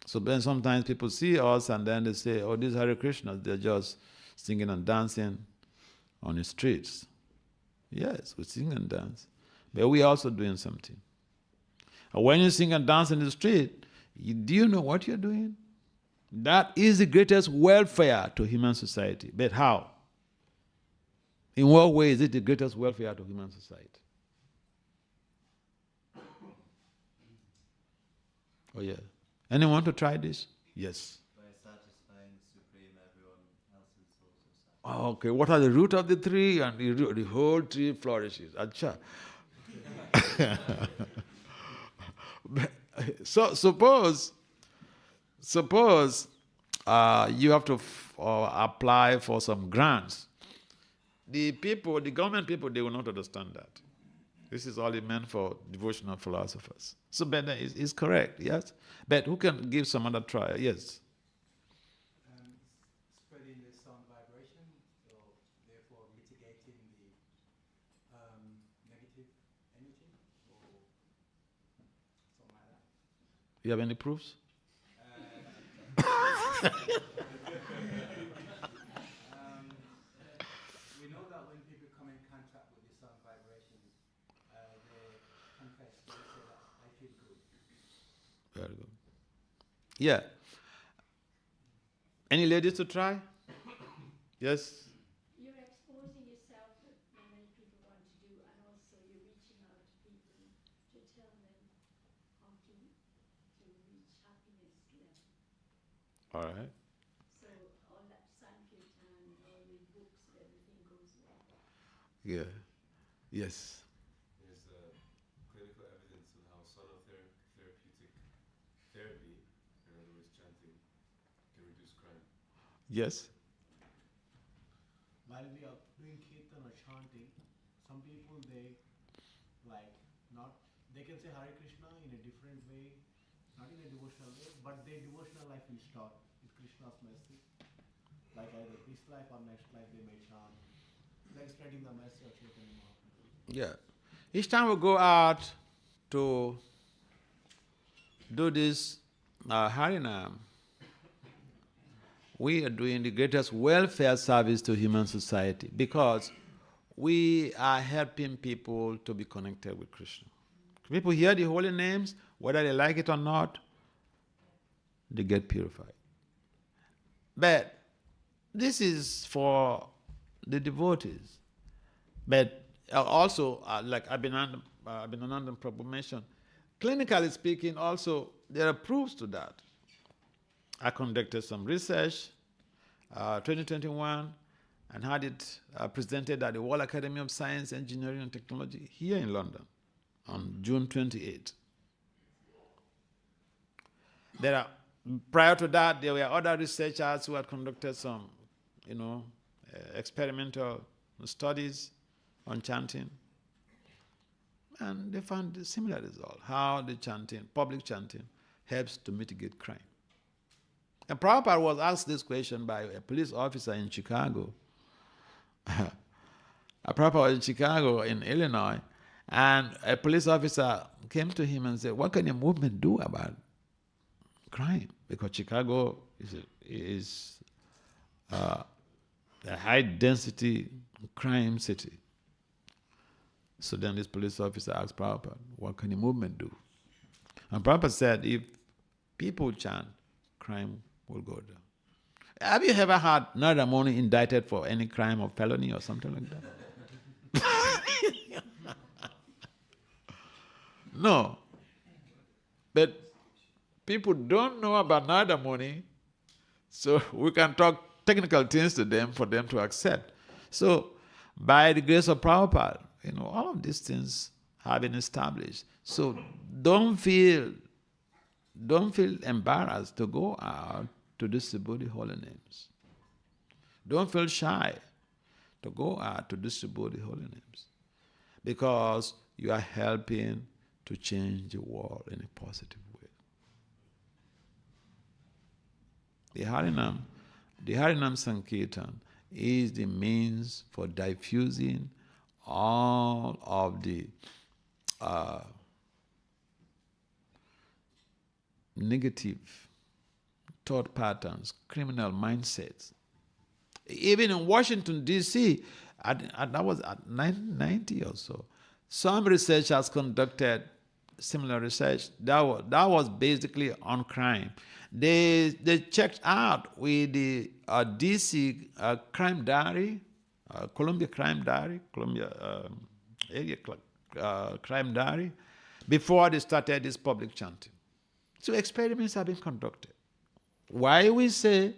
So then sometimes people see us and then they say, oh, these Hare Krishnas, they're just singing and dancing on the streets. Yes, we sing and dance. But we are also doing something. And when you sing and dance in the street, do you know what you're doing? That is the greatest welfare to human society. But how? In what way is it the greatest welfare to human society? Oh yeah. Anyone want to try this? Yes. By satisfying the Supreme, everyone else is also satisfied. Okay, what are the root of the tree? And the whole tree flourishes. Acha. So suppose you have to apply for some grants. The government people, they will not understand that. This is only meant for devotional philosophers. So Ben is correct, yes? But who can give some other try? Yes. Spreading the sound vibration, so therefore mitigating the negative energy, or something like that. You have any proofs? We know that when people come in contact with the sound vibrations, they confess, they say that I feel good. Very good. Yeah. Any ladies to try? Yes? You're exposing yourself that not many people want to do, and also you're reaching out to people to tell them how to reach happiness level. All right. So all that Sankirtan, all the books, everything goes well. Yeah. Yes. There's clinical evidence on how sonotherapeutic therapy, in other words chanting, can reduce crime. Yes? While we are doing kirtan or chanting, some people they can say Hare Krishna in a different way, not in a devotional way, but their devotional life will start with Krishna's message. Like either this life or next life they may chant, like spreading the message of Chaitanya Mahaprabhu. Yeah. Each time we go out to do this Harinam, we are doing the greatest welfare service to human society because we are helping people to be connected with Krishna. People hear the holy names, whether they like it or not, they get purified. But this is for the devotees. But also, like Abhinandan Prabhu mentioned, clinically speaking, also there are proofs to that. I conducted some research, 2021, and had it presented at the World Academy of Science, Engineering and Technology here in London on June 28. Prior to that, there were other researchers who had conducted some, experimental studies on chanting, and they found a similar result, how the chanting, public chanting, helps to mitigate crime. And Prabhupada was asked this question by a police officer in Chicago. Prabhupada was in Chicago, in Illinois, and a police officer came to him and said, what can your movement do about crime? Because Chicago is a high-density crime city. So then this police officer asked Prabhupada, what can your movement do? And Prabhupada said, if people chant, crime will go down. Have you ever had Narada Muni indicted for any crime or felony or something like that? No. But people don't know about Narada Muni, so we can talk technical things to them for them to accept. So, by the grace of Prabhupada, all of these things have been established. So, don't feel embarrassed to go out to distribute the holy names. Don't feel shy to go out to distribute the holy names, because you are helping to change the world in a positive way. The Harinam Sankirtan is the means for diffusing all of the negative thought patterns, criminal mindsets. Even in Washington, D.C., that was at 1990 or so, some researchers conducted similar research. That was basically on crime. They checked out with the D.C. crime diary, Columbia crime diary, Columbia area crime diary, before they started this public chanting. So experiments have been conducted. Why we say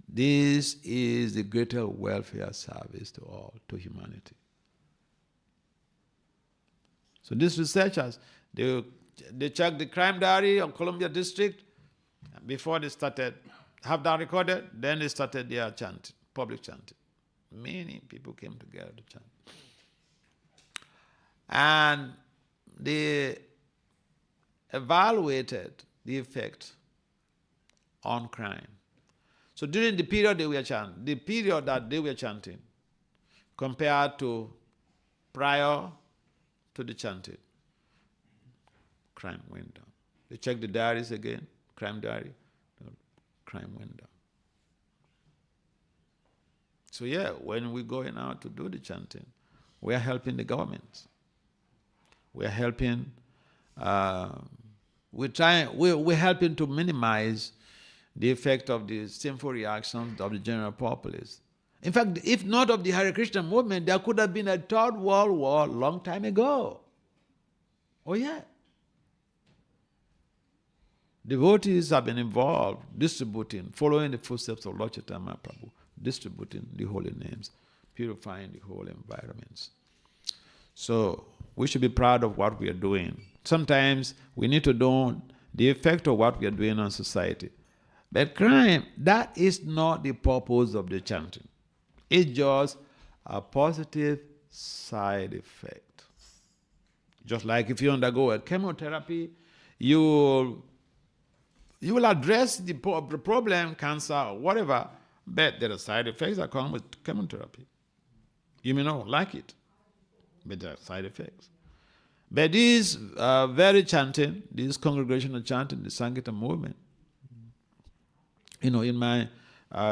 this is the greater welfare service to humanity. So these researchers, they checked the crime diary of Columbia District before they started, have that recorded, then they started their chanting, public chanting. Many people came together to chant. And they evaluated the effect on crime. So during the period that they were chanting, compared to prior to the chanting, crime went down. They checked the diaries again, crime diary, crime went down. So when we're going out to do the chanting, we are helping the government. We are helping. We're helping to minimize the effect of the sinful reactions of the general populace. In fact, if not of the Hare Krishna movement, there could have been a third world war a long time ago. Oh yeah. Devotees have been involved distributing, following the footsteps of Lord Chaitanya Mahaprabhu, distributing the holy names, purifying the whole environments. So we should be proud of what we are doing. Sometimes we need to know the effect of what we are doing on society. But crime, that is not the purpose of the chanting. It's just a positive side effect. Just like if you undergo a chemotherapy, you will address the problem, cancer, or whatever, but there are side effects that come with chemotherapy. You may not like it, but there are side effects. But this very chanting, this congregational chanting, the Sankirtan movement, in my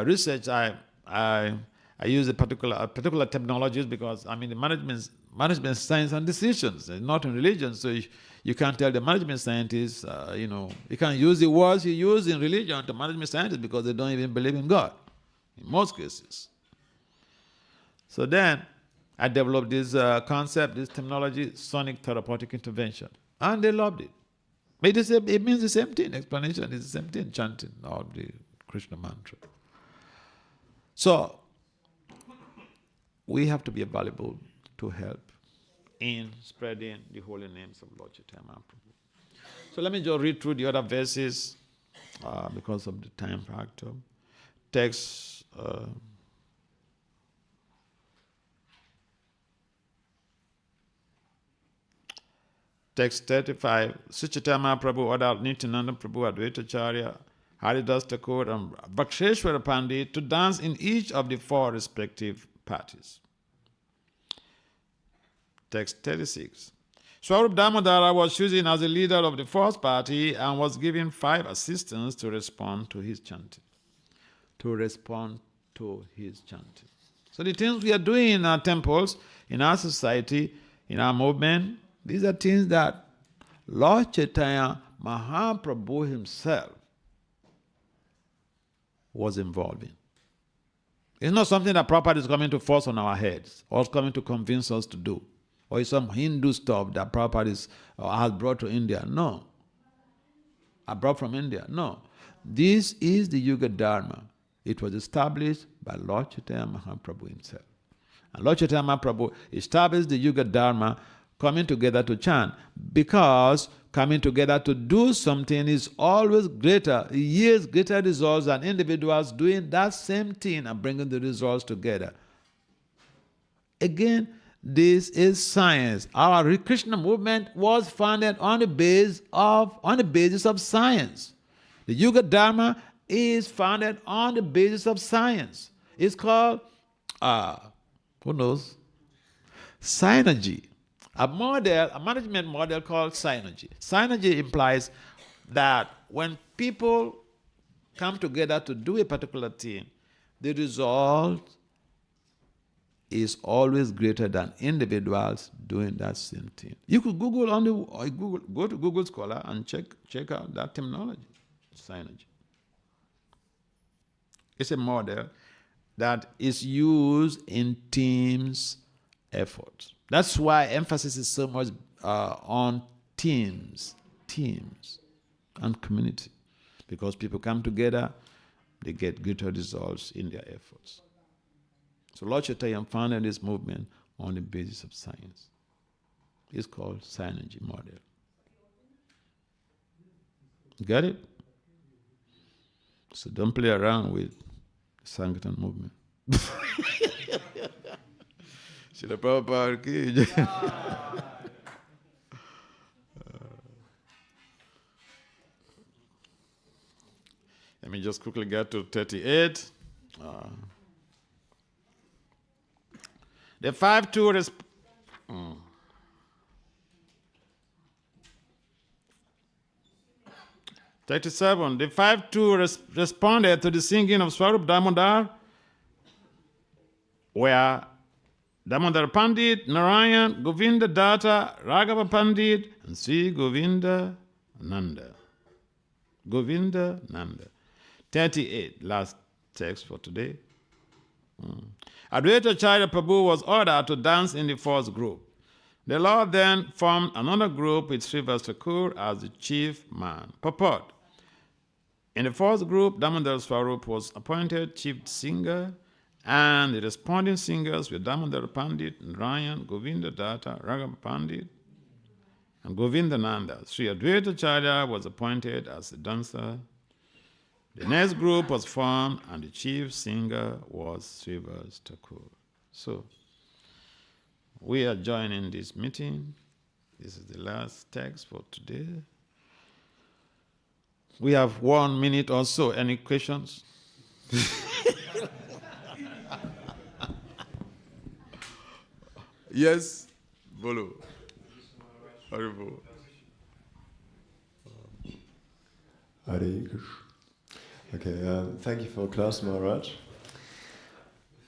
research, I use a particular terminologies because the management science and decisions, not in religion. So you can't tell the management scientists, you can't use the words you use in religion to management scientists because they don't even believe in God, in most cases. So then I developed this concept, this terminology, sonic therapeutic intervention, and they loved it. It means the same thing. Explanation is the same thing. Chanting of the Krishna mantra. So we have to be available to help in spreading the holy names of Lord Chaitanya Mahaprabhu. So let me just read through the other verses because of the time factor. Text. Text 35. Sri Chaitanya Mahaprabhu ordered Nityananda Prabhu, Advaita Acharya, Haridas Thakur, and Bhaksheshwara Pandit to dance in each of the four respective parties. Text 36. Swarup Damodara was chosen as the leader of the first party and was given 5 assistants to respond to his chanting. So the things we are doing in our temples, in our society, in our movement, these are things that Lord Chaitanya Mahaprabhu himself was involved in. It's not something that Prabhupada is coming to force on our heads or is coming to convince us to do. Or it's some Hindu stuff that Prabhupada has brought to India. No. brought from India. No. This is the Yuga Dharma. It was established by Lord Chaitanya Mahaprabhu himself. And Lord Chaitanya Mahaprabhu established the Yuga Dharma, coming together to chant, because coming together to do something is always greater, yields greater results than individuals doing that same thing and bringing the results together. Again, this is science. Our Krishna movement was founded on the basis of science. The Yuga Dharma is founded on the basis of science. It's called, who knows? Synergy. A management model called synergy. Synergy implies that when people come together to do a particular thing, the result is always greater than individuals doing that same thing. You could go to Google Scholar and check out that terminology, synergy. It's a model that is used in teams' efforts. That's why emphasis is so much on teams, and community. Because people come together, they get greater results in their efforts. So Lord Chaitanya founded this movement on the basis of science. It's called synergy model. Got it? So don't play around with the Sankirtan movement. Srila Prabhupada ki jai. Let me just quickly get to 38. The 5-2 37. The 5-2 responded to the singing of Swarup Damodar, where Damodar Pandit, Narayan, Govinda Datta, Raghava Pandit, and Sri Govinda Nanda. Govinda Nanda. 38, last text for today. Advaita Acharya Prabhu was ordered to dance in the first group. The Lord then formed another group with Srivas Thakur as the chief man. Purport. In the first group, Damodar Swarup was appointed chief singer, and the responding singers were Damodar Pandit, Narayan, Govinda Datta, Raghava Pandit, and Govinda Nanda. Sri Advaita Acharya was appointed as the dancer. The next group was formed, and the chief singer was Srivas Thakur. So, we are joining this meeting. This is the last text for today. We have 1 minute or so. Any questions? Yes? Bolo. Haribo. Hare Krishna. Okay, thank you for class, Maharaj.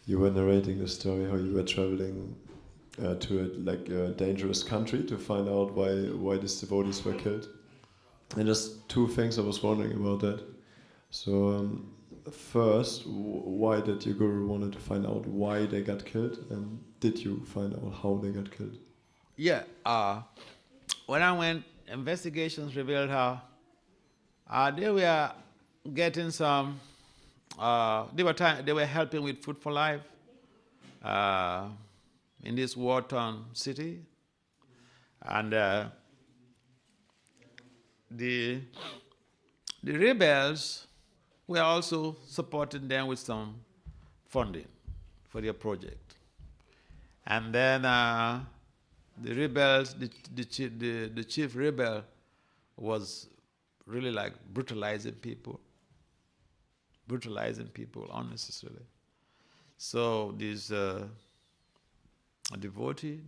You were narrating the story how you were traveling to a dangerous country to find out why these devotees were killed. And just 2 things I was wondering about that. So first, why did your guru wanted to find out why they got killed, and did you find out how they got killed? Yeah, when I went, investigations revealed how they were getting some. They were helping with Food for Life in this war-torn city, and the rebels were also supporting them with some funding for their project. And then the rebels, the chief rebel was really like brutalizing people unnecessarily. So this devotee,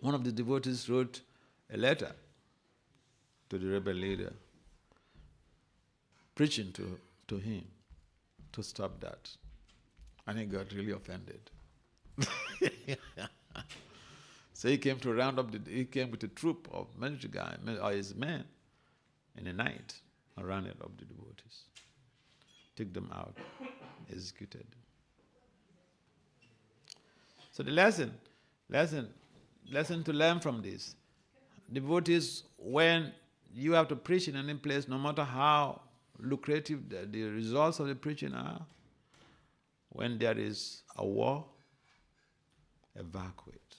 one of the devotees wrote a letter to the rebel leader, preaching to him to stop that. And he got really offended. So he came to round up, he came with a troop of military guys, or his men, in the night, and rounded up the devotees. Took them out, executed them. So the lesson to learn from this, devotees, when you have to preach in any place, no matter how lucrative the results of the preaching are, when there is a war, evacuate.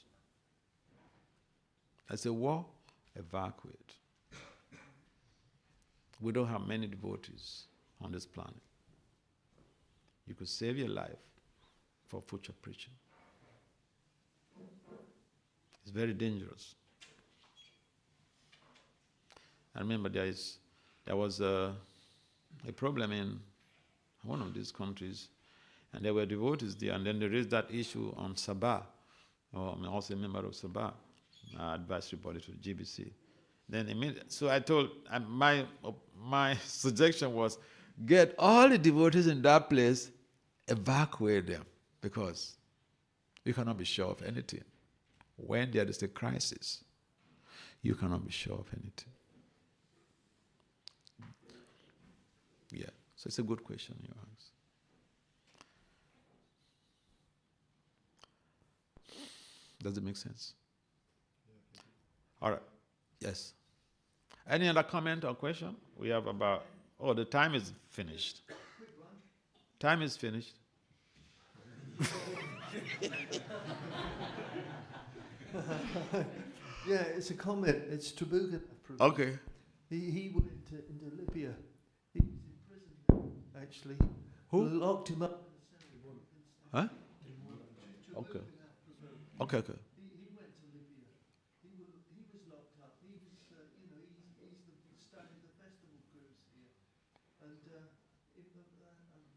As a war, evacuate. We don't have many devotees on this planet. You could save your life for future preaching. It's very dangerous. I remember there was a problem in one of these countries, and there were devotees there, and then they raised that issue on Sabha. I'm also a member of Sabha, advisory body to the GBC. Then so I told, my suggestion was, get all the devotees in that place, evacuate them, because you cannot be sure of anything. When there is a crisis, you cannot be sure of anything. Yeah, so it's a good question you ask. Does it make sense? All right. Yes. Any other comment or question? We have about, the time is finished. Time is finished. Yeah, it's a comment. It's Trabuca. Okay. He went into Libya. He was in prison, actually. Who? Locked him up. Huh? Okay. Okay. He went to Libya. He was locked up. He was, he's starting the festival groups here. And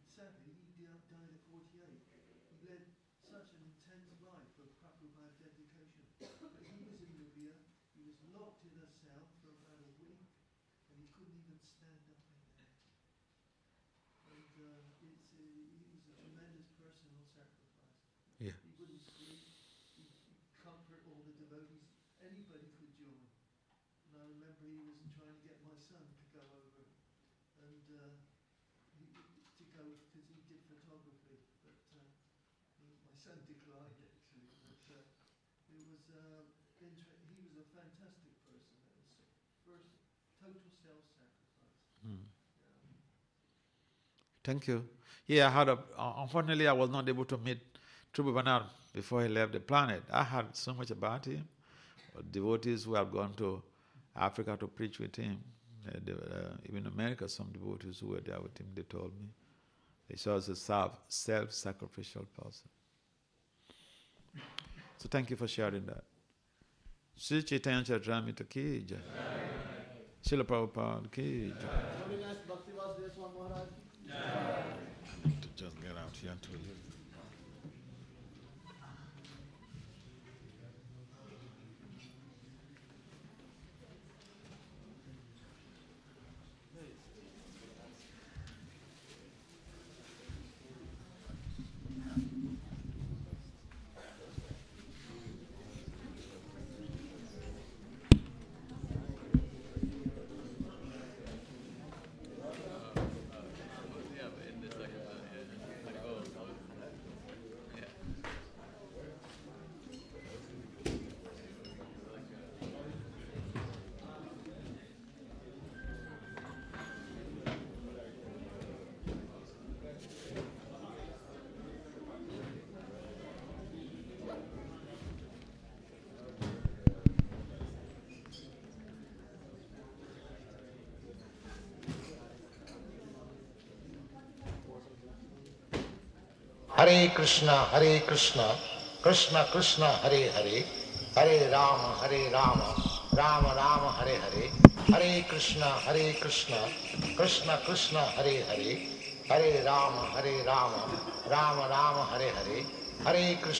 sadly, he died at 48. He led such an intense life of Prabhupada dedication. But he was in Libya. He was locked in a cell for about a week, and he couldn't even stand up in there. And he was a tremendous personal sacrifice. Yeah. He wouldn't sleep. He'd comfort all the devotees. Anybody could join. And I remember he was trying to get my son to go over, and to go because he did photography. But my son declined actually. But it was he was a fantastic person. It was first total self-sacrifice. Thank you. Yeah, unfortunately I was not able to meet Trubhuvanand before he left the planet. I heard so much about him. Devotees who have gone to Africa to preach with him. Even America, some devotees who were there with him, they told me. He was a self-sacrificial person. So thank you for sharing that. Sri Caitanya-Caritāmṛta ki jai. Srila Prabhupada ki jai. Bhakti Vasudev Swami Maharaj. To just get out here to you. Hare Krishna, Krishna Krishna, Hare Hare, Hare Rama, Rama Rama, Hare Hare, Hare Krishna, Krishna Krishna, Hare Hare, Hare Rama, Rama Rama, Hare Hare, Hare Krishna.